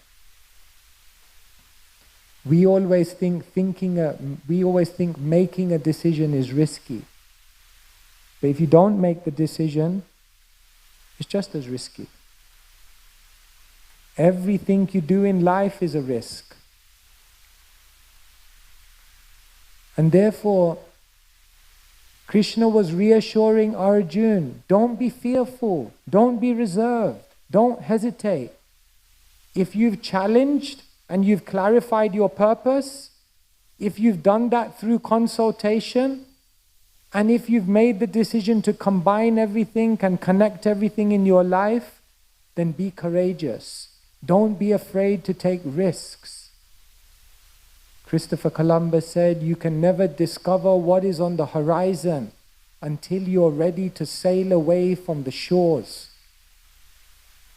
Speaker 2: We always think making a decision is risky. But if you don't make the decision, it's just as risky. Everything you do in life is a risk. And therefore, Krishna was reassuring Arjuna, don't be fearful, don't be reserved, don't hesitate. If you've challenged and you've clarified your purpose, if you've done that through consultation, and if you've made the decision to combine everything and connect everything in your life, then be courageous. Don't be afraid to take risks. Christopher Columbus said, you can never discover what is on the horizon until you're ready to sail away from the shores.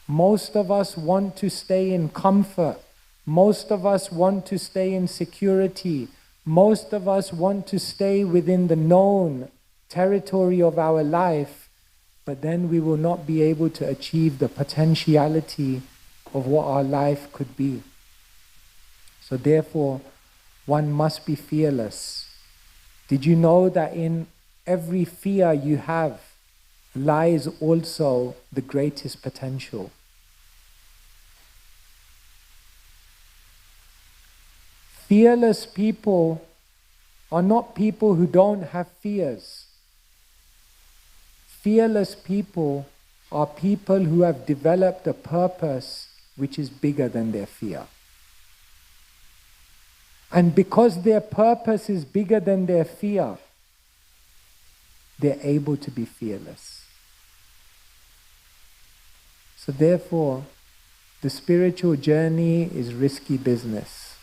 Speaker 2: Most of us want to stay in comfort. Most of us want to stay in security. Most of us want to stay within the known territory of our life, but then we will not be able to achieve the potentiality of what our life could be. So therefore, one must be fearless. Did you know that in every fear you have lies also the greatest potential? Fearless people are not people who don't have fears. Fearless people are people who have developed a purpose which is bigger than their fear. And because their purpose is bigger than their fear, they're able to be fearless. So therefore, the spiritual journey is risky business.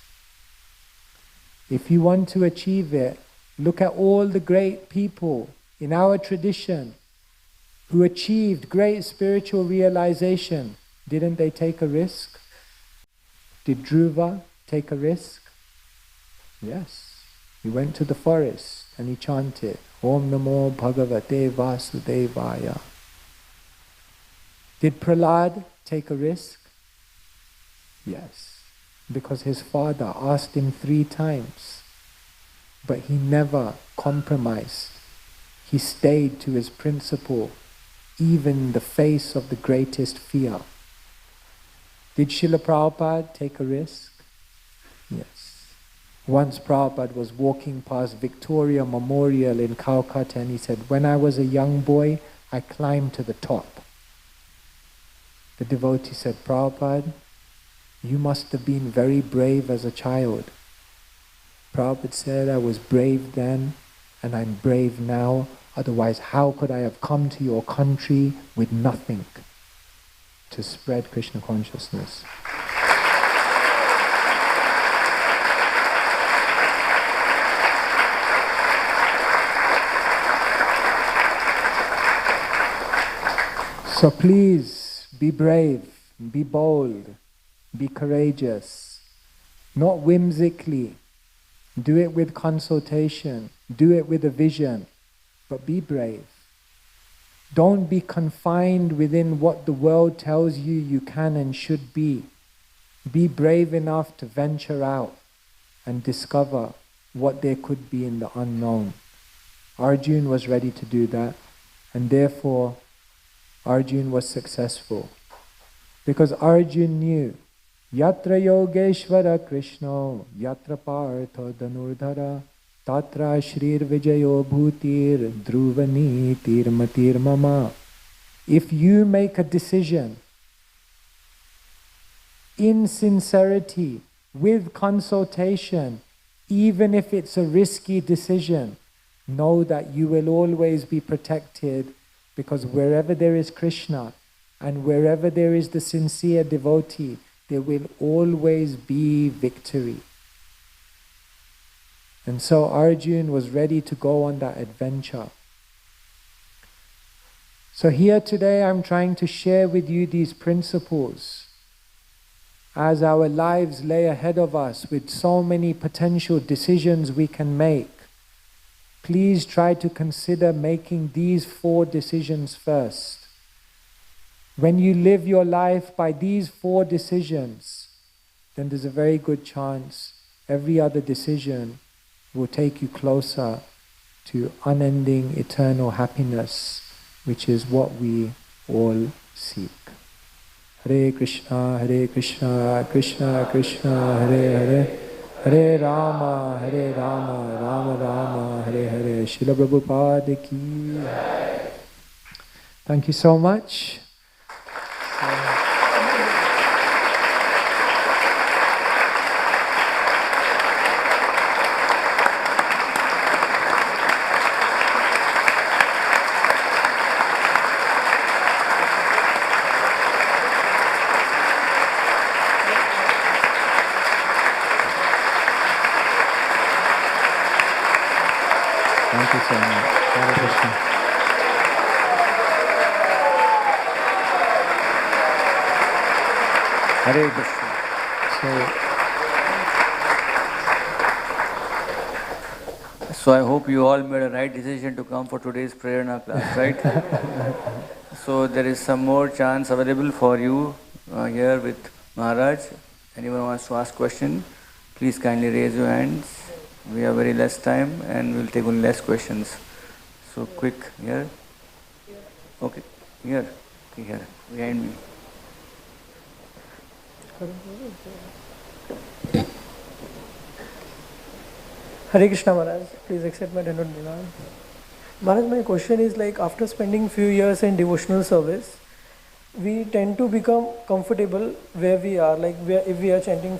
Speaker 2: If you want to achieve it, look at all the great people in our tradition who achieved great spiritual realization. Didn't they take a risk? Did Dhruva take a risk? Yes. He went to the forest and he chanted, Om Namo Bhagavate Vasudevaya. Did Prahlad take a risk? Yes. Because his father asked him 3 times, but he never compromised. He stayed to his principle, even in the face of the greatest fear. Did Srila Prabhupada take a risk? Yes. Once Prabhupada was walking past Victoria Memorial in Calcutta and he said, when I was a young boy, I climbed to the top. The devotee said, Prabhupada, you must have been very brave as a child. Prabhupada said, I was brave then and I'm brave now. Otherwise, how could I have come to your country with nothing to spread Krishna consciousness? So please, be brave, be bold. Be courageous, not whimsically. Do it with consultation. Do it with a vision, but be brave. Don't be confined within what the world tells you you can and should be. Be brave enough to venture out and discover what there could be in the unknown. Arjuna was ready to do that, and therefore Arjuna was successful. Because Arjuna knew Yatra Yogeshwara Krishna, Yatra Partha Dhanurdhara, Tatra Shrir Vijayo Bhutir, Dhruvani Tirmatir Mama. If you make a decision in sincerity, with consultation, even if it's a risky decision, know that you will always be protected, because wherever there is Krishna and wherever there is the sincere devotee, there will always be victory. And so Arjuna was ready to go on that adventure. So here today I'm trying to share with you these principles as our lives lay ahead of us with so many potential decisions we can make. Please try to consider making these 4 decisions first. When you live your life by these 4 decisions, then there's a very good chance every other decision will take you closer to unending eternal happiness, which is what we all seek. Hare Krishna, Krishna Krishna, Hare Hare, Hare Rama, Rama Rama, Hare Hare. Srila Prabhupada ki. Thank you so much. Thank you so much. Hare Krishna.
Speaker 1: Hare Krishna. So I hope you all made a right decision to come for today's Prerana class, right? So there is some more chance available for you here with Maharaj. Anyone wants to ask question, please kindly raise your hands. We have very less time and we'll take only less questions. So quick here. Okay, here, behind me.
Speaker 3: Hare Krishna Maharaj, please accept my Dhanavad Pranam. Maharaj, my question is like after spending few years in devotional service, we tend to become comfortable where we are. Like if we are chanting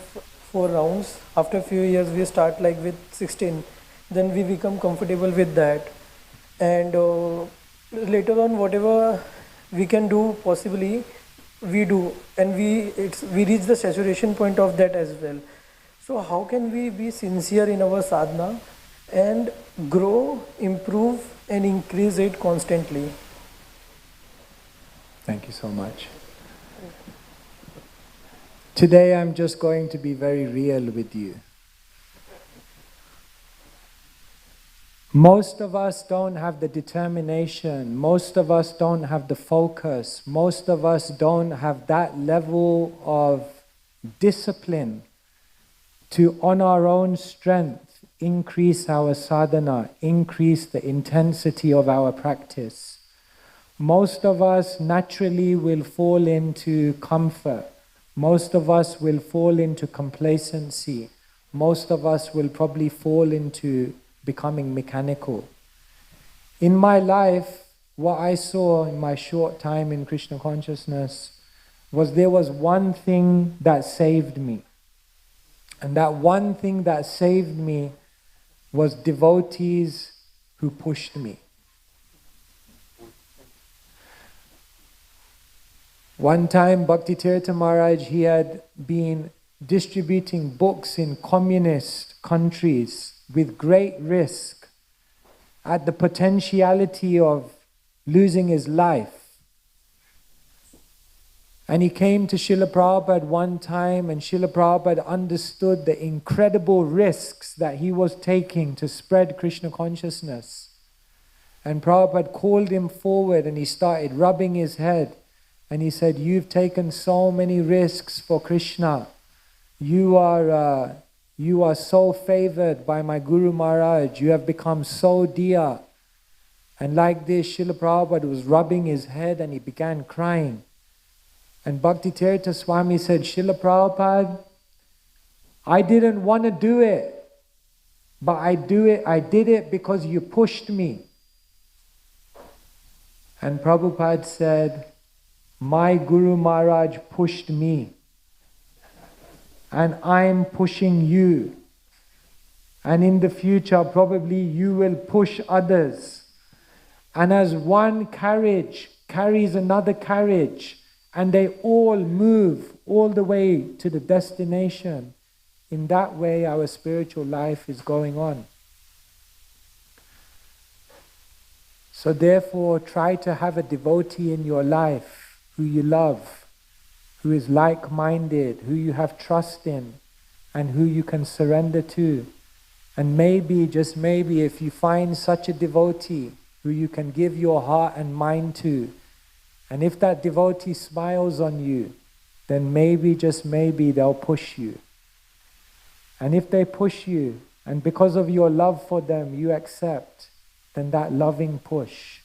Speaker 3: 4 rounds, after a few years we start like with 16, then we become comfortable with that. And later on whatever we can do possibly, we do. And we reach the saturation point of that as well. So how can we be sincere in our sadhana and grow, improve and increase it constantly?
Speaker 2: Thank you so much. Today I'm just going to be very real with you. Most of us don't have the determination, most of us don't have the focus, most of us don't have that level of discipline to, on our own strength, increase our sadhana, increase the intensity of our practice. Most of us naturally will fall into comfort. Most of us will fall into complacency. Most of us will probably fall into becoming mechanical. In my life, what I saw in my short time in Krishna consciousness was there was one thing that saved me. And that one thing that saved me was devotees who pushed me. One time, Bhakti Tirtha Maharaj, he had been distributing books in communist countries with great risk, at the potentiality of losing his life. And he came to Srila Prabhupada one time, and Srila Prabhupada understood the incredible risks that he was taking to spread Krishna consciousness. And Prabhupada called him forward and he started rubbing his head. And he said, "You've taken so many risks for Krishna. You are so favored by my Guru Maharaj. You have become so dear." And like this, Srila Prabhupada was rubbing his head and he began crying. And Bhakti Tirtha Swami said, "Srila Prabhupada, I didn't want to do it, but I did it because you pushed me." And Prabhupada said, "My Guru Maharaj pushed me, and I'm pushing you. And in the future, probably you will push others. And as one carriage carries another carriage, and they all move all the way to the destination, in that way our spiritual life is going on. So therefore, try to have a devotee in your life who you love, who is like-minded, who you have trust in, and who you can surrender to. And maybe, just maybe, if you find such a devotee who you can give your heart and mind to, and if that devotee smiles on you, then maybe, just maybe, they'll push you. And if they push you, and because of your love for them, you accept, then that loving push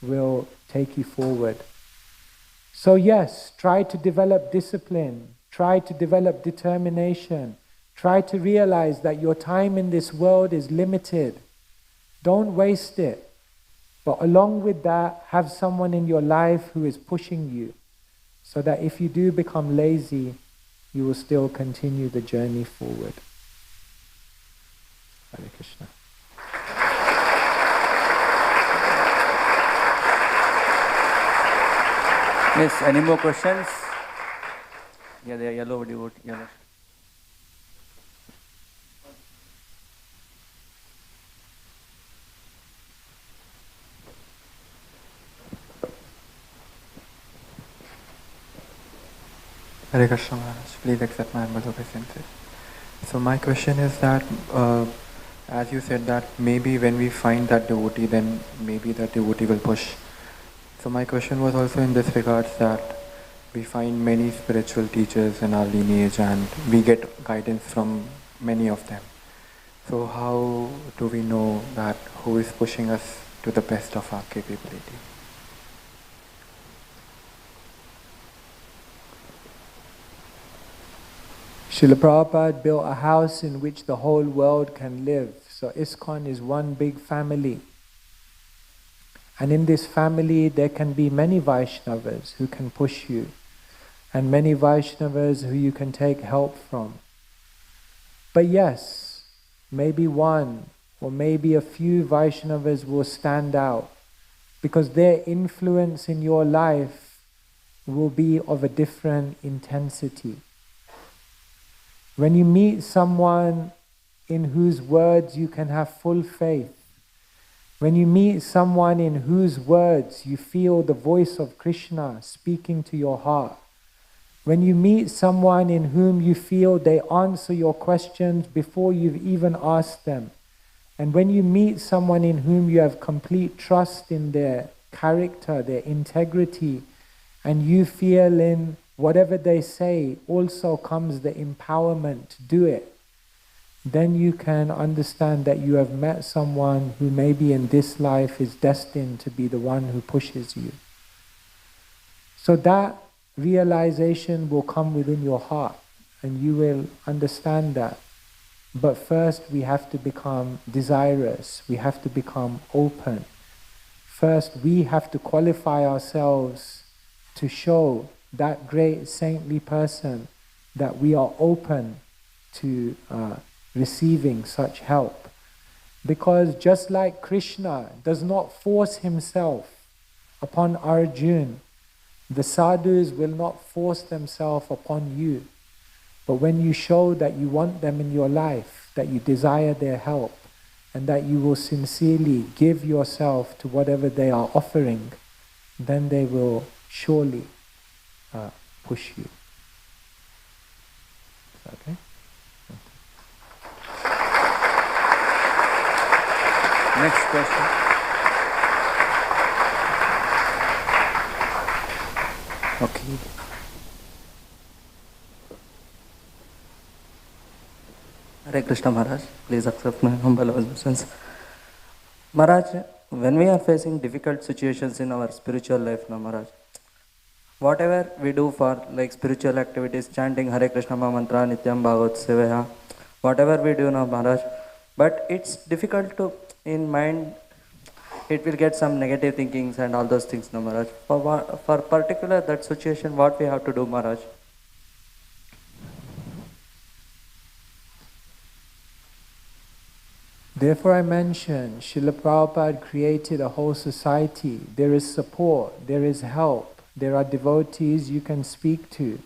Speaker 2: will take you forward. So yes, try to develop discipline, try to develop determination, try to realize that your time in this world is limited. Don't waste it. But along with that, have someone in your life who is pushing you, so that if you do become lazy, you will still continue the journey forward. Hare Krishna.
Speaker 1: Yes, any more questions? Yeah, the yellow devotee. Yellow.
Speaker 4: Hare Hare Krishna Maharaj, please accept my humble obeisances. So my question is that, as you said that maybe when we find that devotee, then maybe that devotee will push. So my question was also in this regards that we find many spiritual teachers in our lineage and we get guidance from many of them. So how do we know that who is pushing us to the best of our capability?
Speaker 2: Srila Prabhupada built a house in which the whole world can live. So ISKCON is one big family. And in this family there can be many Vaishnavas who can push you, and many Vaishnavas who you can take help from. But yes, maybe one or maybe a few Vaishnavas will stand out because their influence in your life will be of a different intensity. When you meet someone in whose words you can have full faith, when you meet someone in whose words you feel the voice of Krishna speaking to your heart, when you meet someone in whom you feel they answer your questions before you've even asked them, and when you meet someone in whom you have complete trust in their character, their integrity, and you feel in whatever they say also comes the empowerment to do it, then you can understand that you have met someone who maybe in this life is destined to be the one who pushes you. So that realization will come within your heart and you will understand that. But first we have to become desirous, we have to become open. First we have to qualify ourselves to show that great saintly person that we are open to receiving such help. Because just like Krishna does not force himself upon Arjuna, the sadhus will not force themselves upon you. But when you show that you want them in your life, that you desire their help, and that you will sincerely give yourself to whatever they are offering, then they will surely push you. Okay?
Speaker 1: Next question. Okay.
Speaker 5: Hare Krishna Maharaj, please accept my humble obeisances. Maharaj, when we are facing difficult situations in our spiritual life, now Maharaj, whatever we do for like spiritual activities, chanting Hare Krishna mantra, Nityam Bhagavat Sevaya, whatever we do now Maharaj, but it's difficult to, in mind, it will get some negative thinkings and all those things now Maharaj. For particular that situation, what we have to do Maharaj?
Speaker 2: Therefore I mentioned, Srila Prabhupada created a whole society. There is support, there is help, there are devotees you can speak to.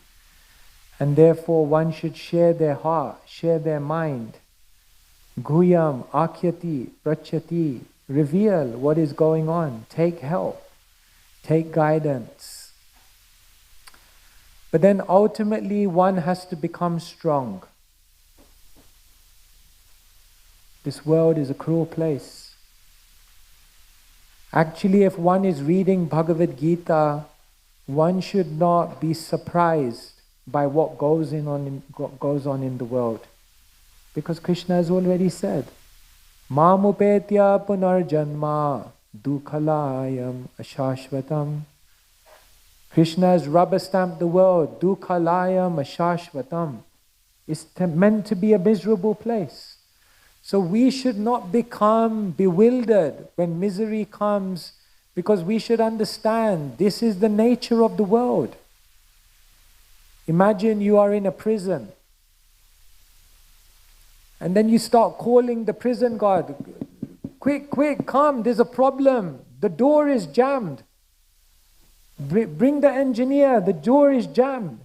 Speaker 2: And therefore one should share their heart, share their mind. Guyam, Akyati, Prachati, reveal what is going on, take help, take guidance. But then ultimately one has to become strong. This world is a cruel place. Actually, if one is reading Bhagavad Gita, one should not be surprised by what goes on in the world. Because Krishna has already said, Mamupetya punarjanma dukhalayam ashashvatam. Krishna has rubber stamped the world, dukhalayam ashashvatam. It's meant to be a miserable place. So we should not become bewildered when misery comes, because we should understand this is the nature of the world. Imagine you are in a prison and then you start calling the prison guard, quick, quick, come, there's a problem, the door is jammed. Bring the engineer, the door is jammed.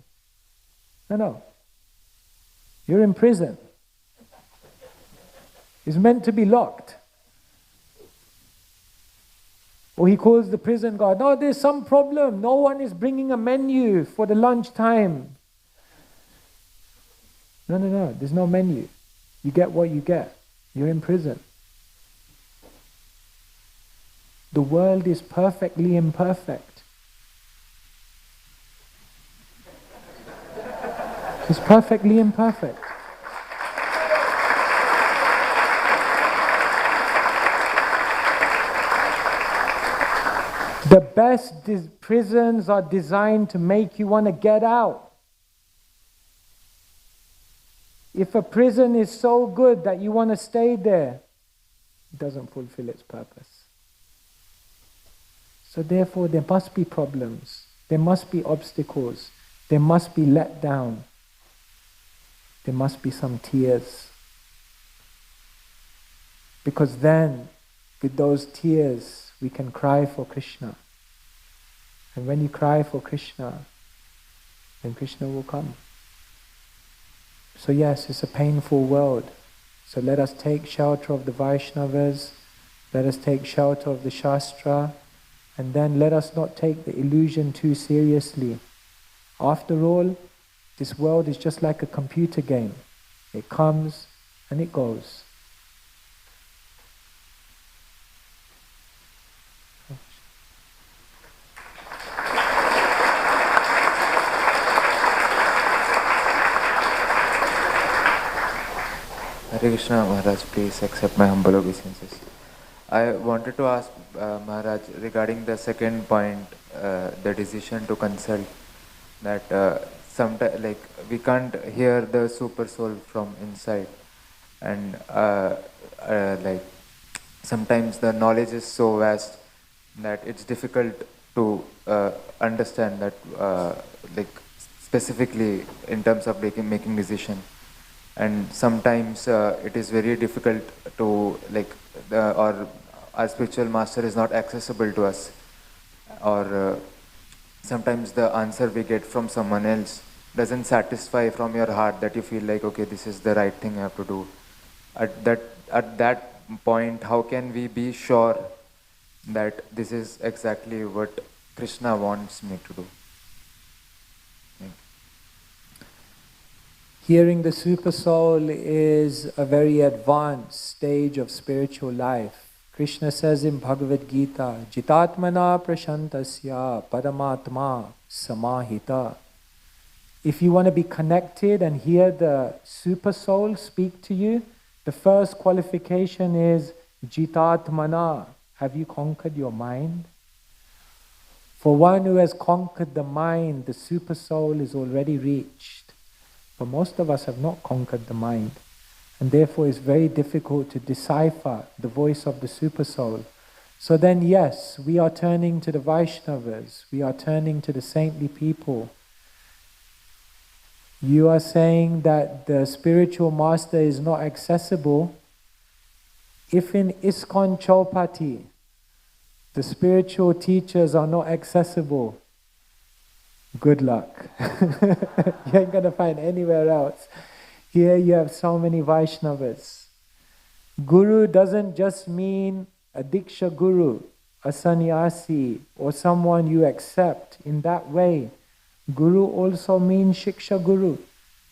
Speaker 2: No, you're in prison. It's meant to be locked. Or he calls the prison guard, no, there's some problem, no one is bringing a menu for the lunch time. No, there's no menu. You get what you get. You're in prison. The world is perfectly imperfect. It's perfectly imperfect. The best prisons are designed to make you want to get out. If a prison is so good that you want to stay there, it doesn't fulfill its purpose. So therefore there must be problems, there must be obstacles, there must be let down, there must be some tears. Because then, with those tears, we can cry for Krishna. And when you cry for Krishna, then Krishna will come. So yes, it's a painful world. So let us take shelter of the Vaishnavas, let us take shelter of the Shastra, and then let us not take the illusion too seriously. After all, this world is just like a computer game. It comes and it goes.
Speaker 4: Hare Krishna, Maharaj, please accept my humble obeisances. I wanted to ask Maharaj regarding the second point, the decision to consult, that sometimes like we can't hear the super soul from inside, and like sometimes the knowledge is so vast that it's difficult to understand that like specifically in terms of making decision. And sometimes it is very difficult to like or our spiritual master is not accessible to us, or sometimes the answer we get from someone else doesn't satisfy from your heart, that you feel like, okay, this is the right thing I have to do. At that point, how can we be sure that this is exactly what Krishna wants me to do?
Speaker 2: Hearing the Super Soul is a very advanced stage of spiritual life. Krishna says in Bhagavad Gita, Jitatmana prashantasya paramatma samahita. If you want to be connected and hear the Super Soul speak to you, the first qualification is Jitatmana. Have you conquered your mind? For one who has conquered the mind, the Super Soul is already reached. But most of us have not conquered the mind, and therefore it's very difficult to decipher the voice of the Super Soul. So then yes, we are turning to the Vaishnavas, we are turning to the saintly people. You are saying that the spiritual master is not accessible. If in ISKCON Chaupati, the spiritual teachers are not accessible, good luck. You ain't going to find anywhere else. Here you have so many Vaishnavas. Guru doesn't just mean a Diksha Guru, a sannyasi, or someone you accept in that way. Guru also means Shiksha Guru.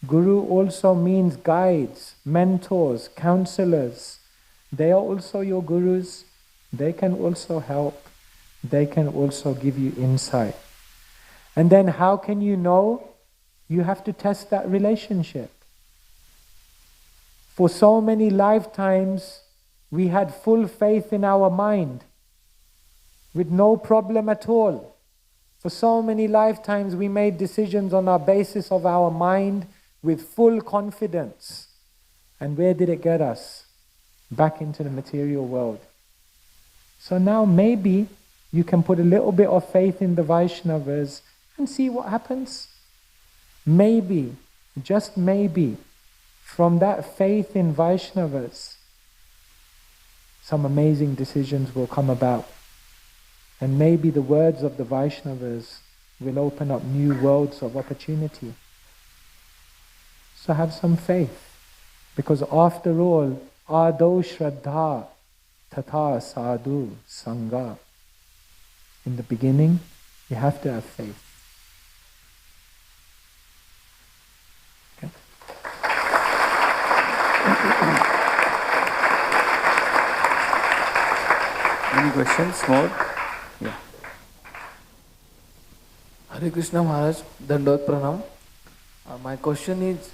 Speaker 2: Guru also means guides, mentors, counselors. They are also your gurus. They can also help. They can also give you insight. And then how can you know? You have to test that relationship. For so many lifetimes, we had full faith in our mind, with no problem at all. For so many lifetimes, we made decisions on our basis of our mind with full confidence. And where did it get us? Back into the material world. So now maybe you can put a little bit of faith in the Vaishnavas and see what happens. Maybe, just maybe, from that faith in Vaishnavas, some amazing decisions will come about. And maybe the words of the Vaishnavas will open up new worlds of opportunity. So have some faith. Because after all, ado shraddha tata sadhu sangha. In the beginning, you have to have faith. Okay?
Speaker 1: questions more? Yeah.
Speaker 6: Hare Krishna Maharaj, Dandot Pranam. My question is,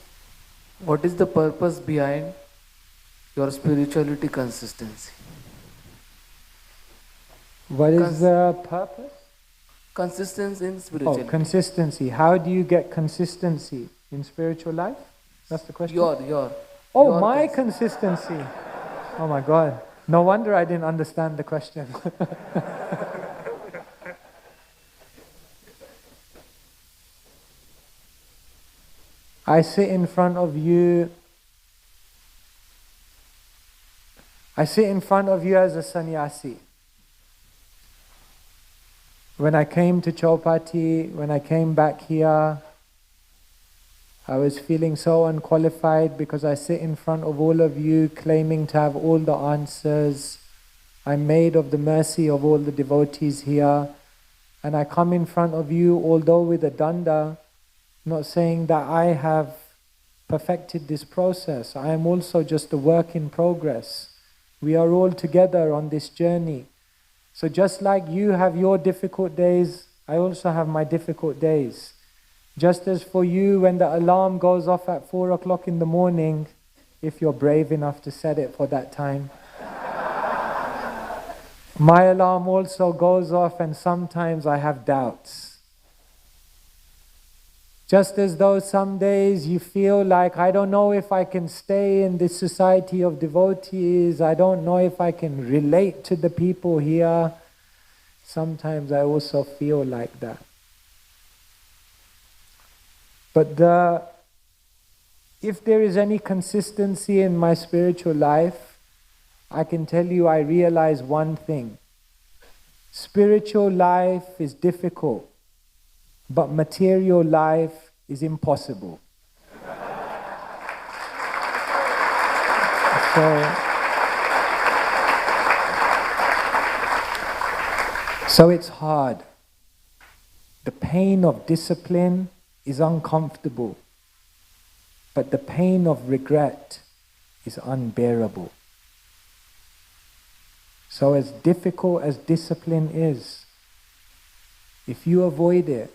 Speaker 6: what is the purpose behind your spirituality consistency?
Speaker 2: What is the purpose?
Speaker 6: Consistency in
Speaker 2: Oh,
Speaker 6: spirituality.
Speaker 2: consistency. How do you get consistency in spiritual life? That's the question?
Speaker 6: Your
Speaker 2: My consistency. Oh my God. No wonder I didn't understand the question. I sit in front of you. I sit in front of you as a sannyasi. When I came to Chowpatty, when I came back here, I was feeling so unqualified because I sit in front of all of you claiming to have all the answers. I'm made of the mercy of all the devotees here. And I come in front of you, although with a danda, not saying that I have perfected this process. I am also just a work in progress. We are all together on this journey. So just like you have your difficult days, I also have my difficult days. Just as for you, when the alarm goes off at 4 o'clock in the morning, if you're brave enough to set it for that time, my alarm also goes off and sometimes I have doubts. Just as though some days you feel like, I don't know if I can stay in this society of devotees, I don't know if I can relate to the people here. Sometimes I also feel like that. But if there is any consistency in my spiritual life, I can tell you I realize one thing. Spiritual life is difficult, but material life is impossible. So it's hard. The pain of discipline is uncomfortable, but the pain of regret is unbearable. So as difficult as discipline is, if you avoid it,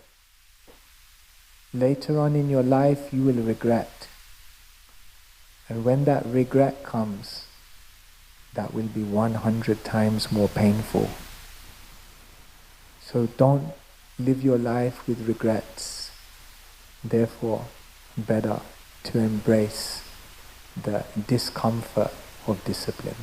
Speaker 2: later on in your life you will regret. And when that regret comes, that will be 100 times more painful. So don't live your life with regrets. Therefore, better to embrace the discomfort of discipline.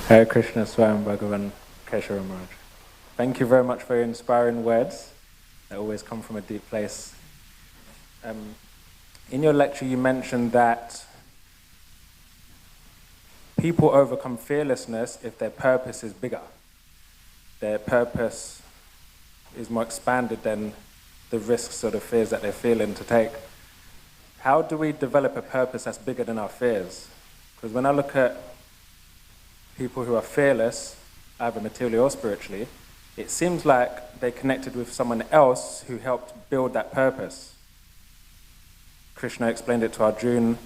Speaker 7: Hare Krishna, Swami Bhagavan, Keshav Maharaj. Thank you very much for your inspiring words that always come from a deep place. In your lecture you mentioned that people overcome fearlessness if their purpose is bigger. Their purpose is more expanded than the risks or the fears that they're feeling to take. How do we develop a purpose that's bigger than our fears? Because when I look at people who are fearless, either materially or spiritually, it seems like they connected with someone else who helped build that purpose. Krishna explained it to Arjuna.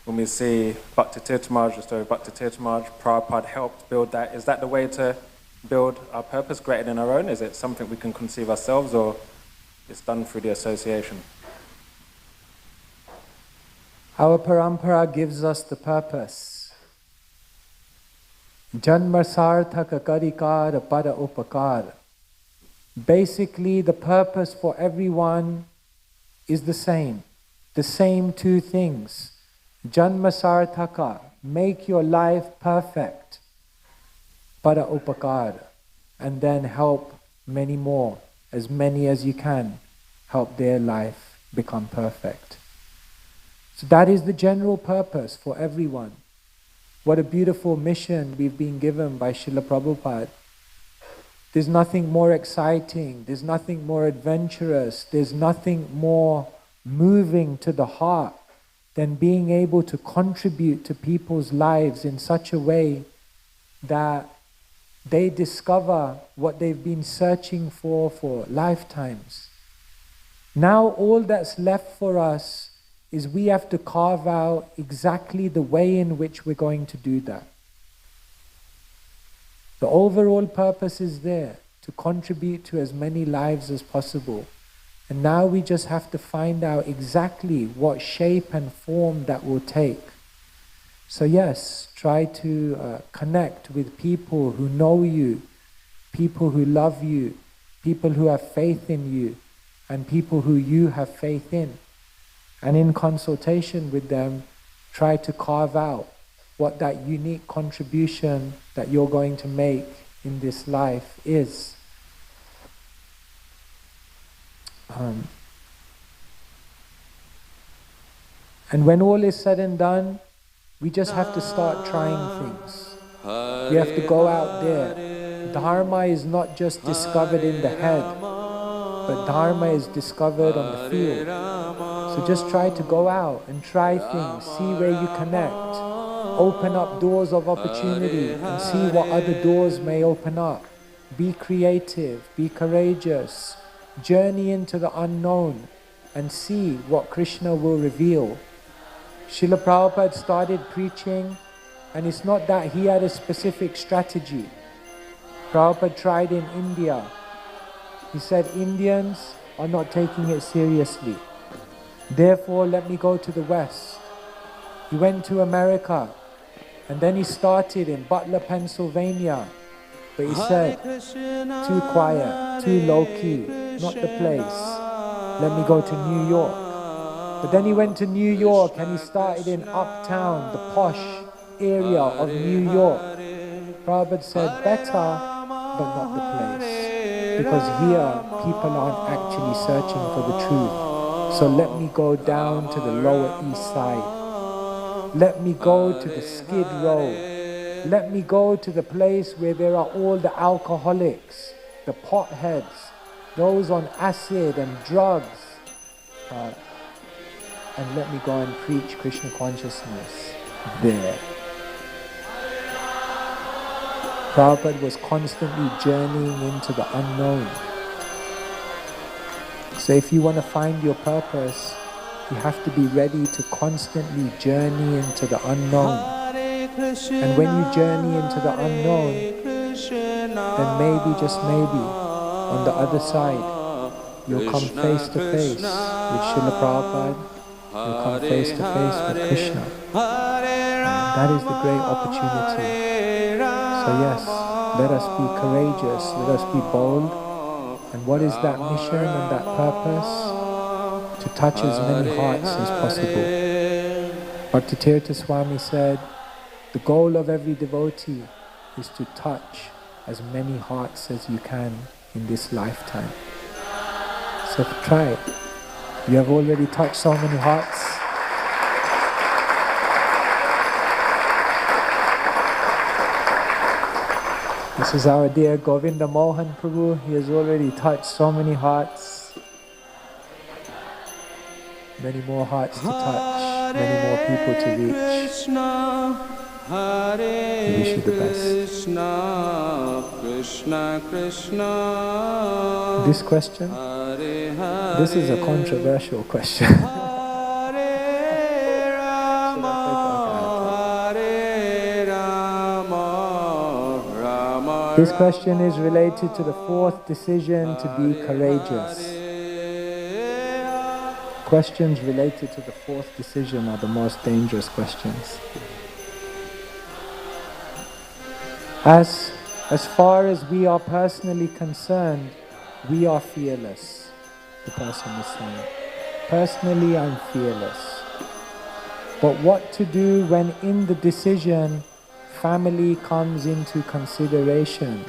Speaker 7: When we see Bhakti Tirtha Maharaj, the story of Bhakti Tirtha Maharaj, Prabhupada helped build that. Is that the way to build our purpose greater than our own? Is it something we can conceive ourselves, or it's done through the association?
Speaker 2: Our parampara gives us the purpose. Janma sarthaka karikara para upakara. Basically, the purpose for everyone is the same two things. Janma sarthaka, make your life perfect. Para upakara, and then help many more, as many as you can, help their life become perfect. So that is the general purpose for everyone. What a beautiful mission we've been given by Srila Prabhupada. There's nothing more exciting, there's nothing more adventurous, there's nothing more moving to the heart, then being able to contribute to people's lives in such a way that they discover what they've been searching for lifetimes. Now all that's left for us is we have to carve out exactly the way in which we're going to do that. The overall purpose is there, to contribute to as many lives as possible. And now we just have to find out exactly what shape and form that will take. So yes, try to connect with people who know you, people who love you, people who have faith in you, and people who you have faith in. And in consultation with them, try to carve out what that unique contribution that you're going to make in this life is. And when all is said and done, we just have to start trying things. We have to go out there. Dharma is not just discovered in the head, but Dharma is discovered on the field. So just try to go out and try things, see where you connect, open up doors of opportunity and see what other doors may open up. Be creative, be courageous, journey into the unknown and see what Krishna will reveal. Srila Prabhupada started preaching, and it's not that he had a specific strategy. Prabhupada tried in India. He said, Indians are not taking it seriously. Therefore, let me go to the West. He went to America, and then he started in Butler, Pennsylvania. But he said, too quiet, too low-key, not the place. Let me go to New York. But then he went to New York and he started in uptown, the posh area of New York. Prabhupada said, better, but not the place. Because here, people aren't actually searching for the truth. So let me go down to the Lower East Side. Let me go to the Skid Row. Let me go to the place where there are all the alcoholics, the potheads, those on acid and drugs. And let me go and preach Krishna consciousness there. Prabhupada was constantly journeying into the unknown. So if you want to find your purpose, you have to be ready to constantly journey into the unknown. And when you journey into the unknown, then maybe, just maybe, on the other side, you'll come face to face with Srila Prabhupada. You'll come face to face with Krishna. That is the great opportunity. So yes, let us be courageous, let us be bold. And what is that mission and that purpose? To touch as many hearts as possible. Bhakti Swami said, the goal of every devotee is to touch as many hearts as you can in this lifetime. So try it. You have already touched so many hearts. This is our dear Govinda Mohan Prabhu. He has already touched so many hearts. Many more hearts to touch, many more people to reach. We wish you the best. This question, this is a controversial question. This question is related to the fourth decision to be courageous. Questions related to the fourth decision are the most dangerous questions. As far as we are personally concerned, we are fearless, the person is saying. Personally, I'm fearless. But what to do when in the decision, family comes into consideration?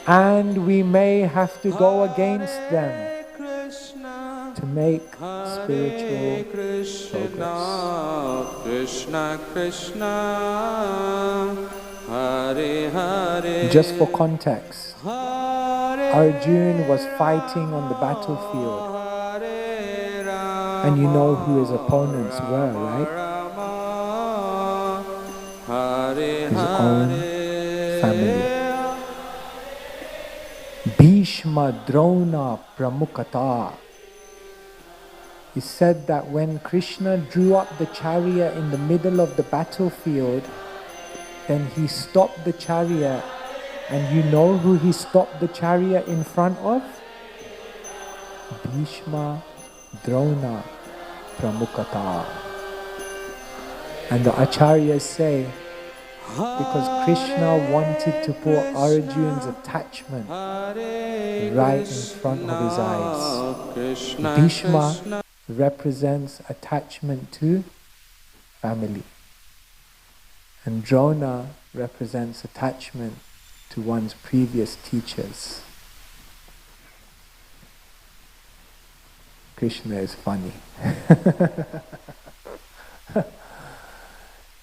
Speaker 2: And we may have to go against them to make spiritual progress. Krishna, Krishna, Hare Hare. Just for context, Arjuna was fighting on the battlefield And you know who his opponents were, right? His own family. Bhishma Drona Pramukata. He said that when Krishna drew up the chariot in the middle of the battlefield, then he stopped the chariot. And you know who he stopped the chariot in front of? Bhishma Drona Pramukata. And the acharyas say, because Krishna wanted to put Arjun's attachment right in front of his eyes. Bhishma represents attachment to family. And Drona represents attachment to one's previous teachers. Krishna is funny.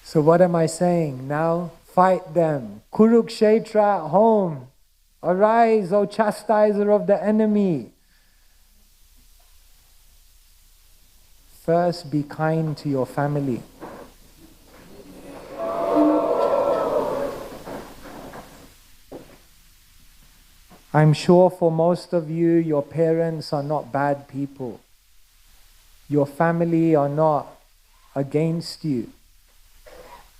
Speaker 2: So what am I saying? Now fight them. Kurukshetra at home. Arise, O chastiser of the enemy. First, be kind to your family. I'm sure for most of you, your parents are not bad people. Your family are not against you.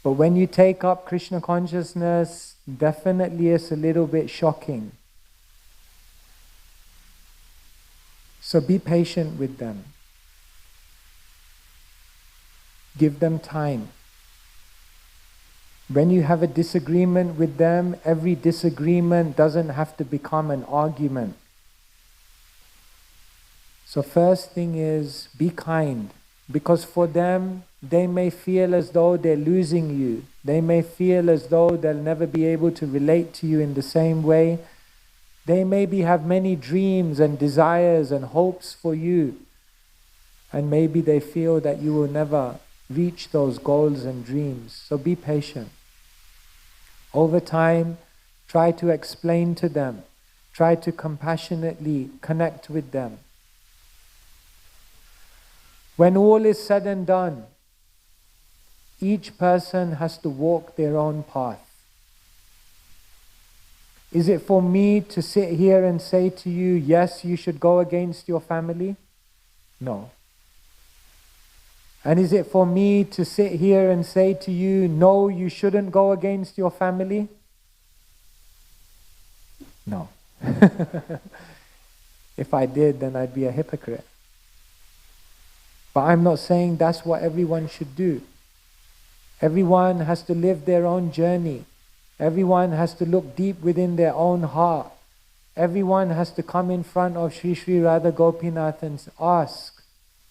Speaker 2: But when you take up Krishna consciousness, definitely it's a little bit shocking. So be patient with them. Give them time. When you have a disagreement with them, every disagreement doesn't have to become an argument. So first thing is, be kind. Because for them, they may feel as though they're losing you. They may feel as though they'll never be able to relate to you in the same way. They maybe have many dreams and desires and hopes for you. And maybe they feel that you will never reach those goals and dreams. So be patient. Over time, try to explain to them. Try to compassionately connect with them. When all is said and done, each person has to walk their own path. Is it for me to sit here and say to you, yes, you should go against your family? No. And is it for me to sit here and say to you, no, you shouldn't go against your family? No. If I did, then I'd be a hypocrite. But I'm not saying that's what everyone should do. Everyone has to live their own journey. Everyone has to look deep within their own heart. Everyone has to come in front of Sri Sri Radha Gopinath and ask,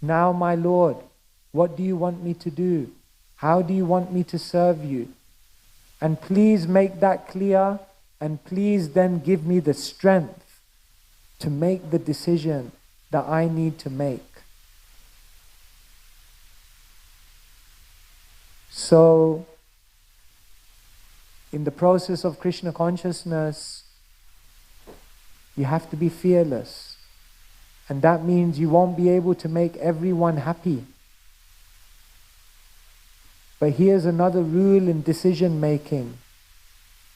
Speaker 2: now my Lord, what do you want me to do? How do you want me to serve you? And please make that clear, and please then give me the strength to make the decision that I need to make. So, in the process of Krishna consciousness, you have to be fearless. And that means you won't be able to make everyone happy. But here's another rule in decision making.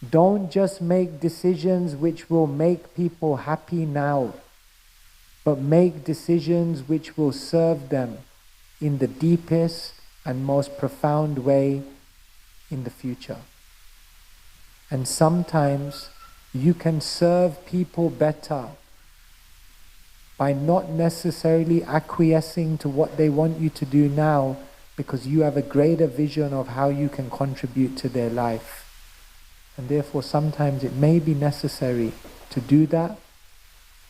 Speaker 2: Don't just make decisions which will make people happy now, but make decisions which will serve them in the deepest and most profound way in the future. And sometimes you can serve people better by not necessarily acquiescing to what they want you to do now, because you have a greater vision of how you can contribute to their life. And therefore sometimes it may be necessary to do that,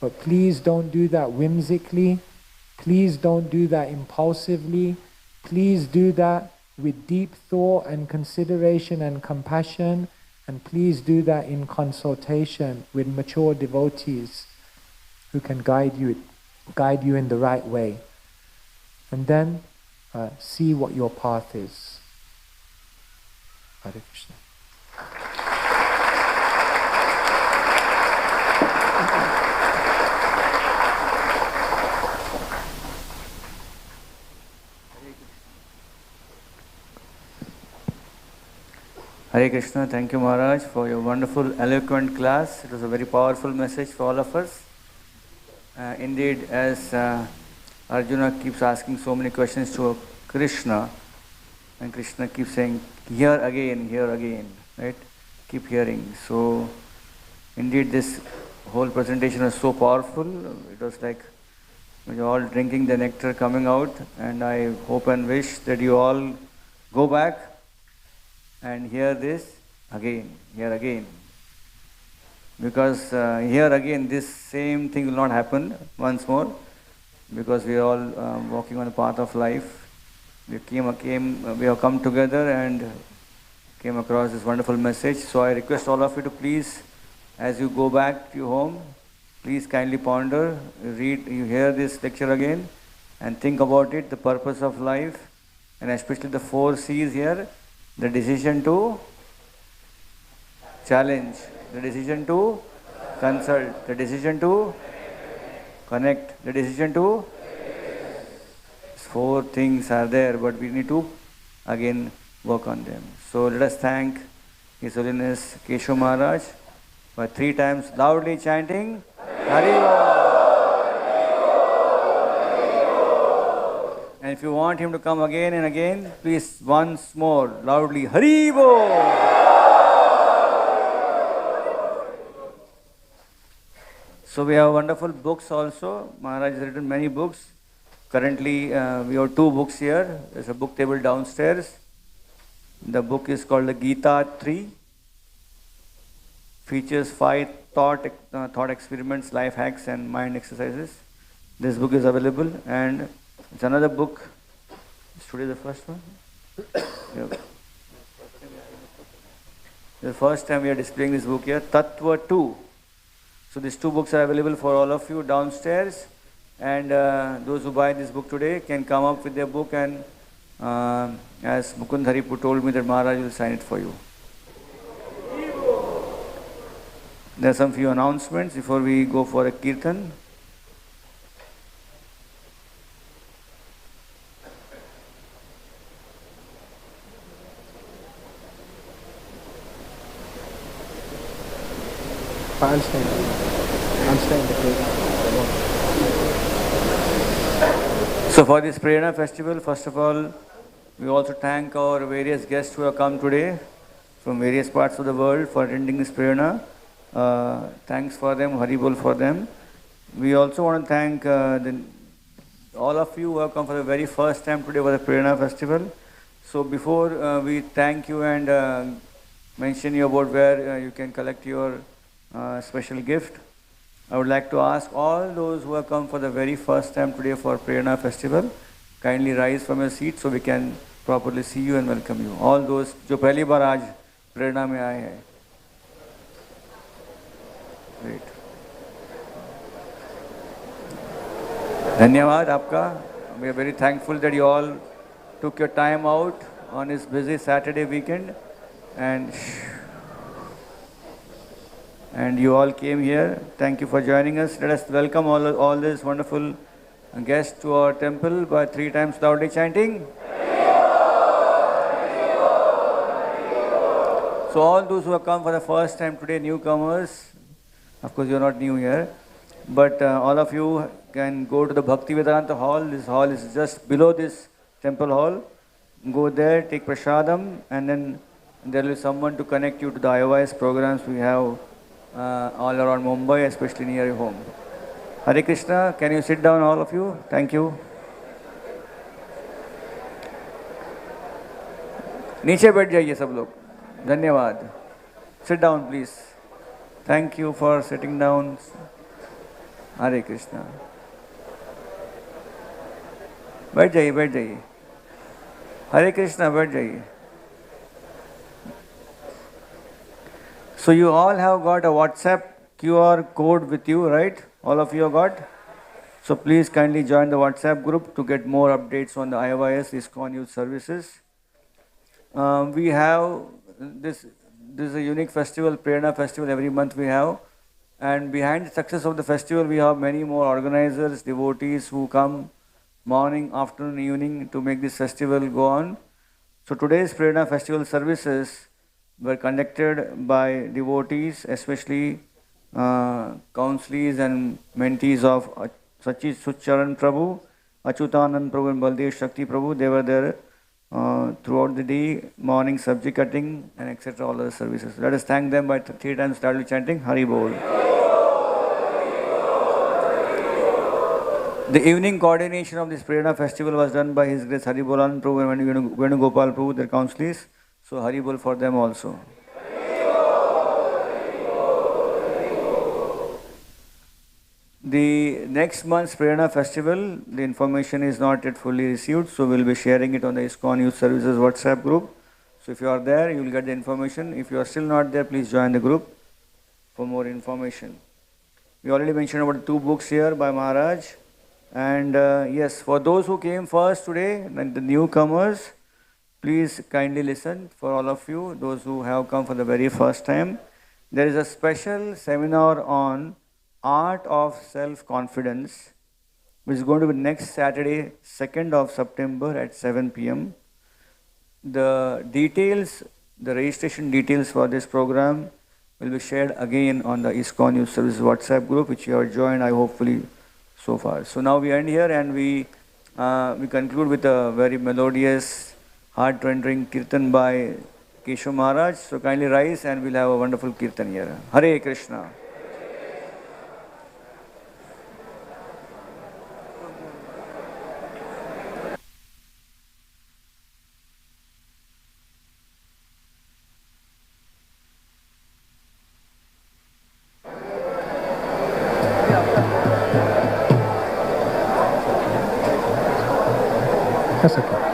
Speaker 2: but please don't do that whimsically. Please don't do that impulsively. Please do that with deep thought and consideration and compassion, and please do that in consultation with mature devotees who can guide you in the right way. And then see what your path is. Hare Krishna.
Speaker 1: Hare Krishna. Thank you, Maharaj, for your wonderful, eloquent class. It was a very powerful message for all of us. Indeed, as Arjuna keeps asking so many questions to Krishna, and Krishna keeps saying, here again, right? Keep hearing. So, indeed, this whole presentation was so powerful. It was like you're all drinking the nectar coming out, and I hope and wish that you all go back and hear this again, here again. Because here again, this same thing will not happen once more, because we are all walking on the path of life. We have come together and came across this wonderful message. So I request all of you to please, as you go back to your home, please kindly ponder, you hear this lecture again, and think about it, the purpose of life, and especially the 4 C's here, the decision to challenge, the decision to consult, the decision to connect, the decision to 4 things are there, but we need to again work on them. So let us thank His Holiness Keshav Maharaj by 3 times loudly chanting Hari Bol. And if you want him to come again and again, please once more loudly Hari Bol. So we have wonderful books also. Maharaj has written many books. Currently, we have 2 books here. There's a book table downstairs. The book is called the Gita 3. Features 5 thought experiments, life hacks, and mind exercises. This book is available, and it's another book. Is today the first one? Yeah. The first time we are displaying this book here, Tattva 2. So these 2 books are available for all of you downstairs, and those who buy this book today can come up with their book, and as Mukund Haripu told me that Maharaj will sign it for you. There are some few announcements before we go for a kirtan.
Speaker 4: I'll stay in the place.
Speaker 1: So for this Prerana festival, first of all, we also thank our various guests who have come today from various parts of the world for attending this Prerana. Thanks for them, Haribol for them. We also want to thank all of you who have come for the very first time today for the Prerana festival. So before we thank you and mention you about where you can collect your special gift, I would like to ask all those who have come for the very first time today for Prerana festival, kindly rise from your seat so we can properly see you and welcome you. All those जो पहली बार आज प्रेरणा में आए हैं. Great. धन्यवाद आपका. We are very thankful that you all took your time out on this busy Saturday weekend and you all came here. Thank you for joining us. Let us welcome all these wonderful guests to our temple by 3 times loudly chanting. So all those who have come for the first time today, newcomers, of course you are not new here, but all of you can go to the Bhakti Vedanta hall. This hall is just below this temple hall. Go there, take prasadam, and then there will be someone to connect you to the IOIS programs we have all around Mumbai, especially near your home. Hare Krishna, can you sit down all of you? Thank you. नीचे बैठ जाइए सब लोग. धन्यवाद. Sit down please. Thank you for sitting down. Hare Krishna. बैठ जाइए. Hare Krishna, बैठ जाइए. So you all have got a WhatsApp QR code with you, right? All of you have got? So please kindly join the WhatsApp group to get more updates on the IOIS ISKCON Youth Services. We have this is a unique festival, Prerana festival, every month we have. And behind the success of the festival, we have many more organizers, devotees who come morning, afternoon, evening to make this festival go on. So today's Prerana festival services were conducted by devotees, especially counselees and mentees of Sachit Sucharan Prabhu, Achutanand Prabhu and Baldev Shakti Prabhu. They were there throughout the day, morning subject cutting and etc. all other services. Let us thank them by 3 times start with chanting Hari Bol. The evening coordination of this Prerana festival was done by His Grace Hari Bolan Prabhu and Venugopal Prabhu, their counselees. So Hari Bol for them also. The next month's Prerana festival, the information is not yet fully received, so we'll be sharing it on the ISKCON Youth Services WhatsApp group. So if you are there, you will get the information. If you are still not there, please join the group for more information. We already mentioned about 2 books here by Maharaj. And yes, for those who came first today, and the newcomers, please kindly listen for all of you, those who have come for the very first time. There is a special seminar on Art of Self-Confidence, which is going to be next Saturday, 2nd of September at 7 p.m. The details, the registration details for this program will be shared again on the ISKCON Youth Services WhatsApp group, which you have joined, I hopefully, so far. So now we end here and we conclude with a very melodious, heart-rending kirtan by Keshav Maharaj. So kindly rise and we'll have a wonderful kirtan here. Hare Krishna.
Speaker 2: That's okay.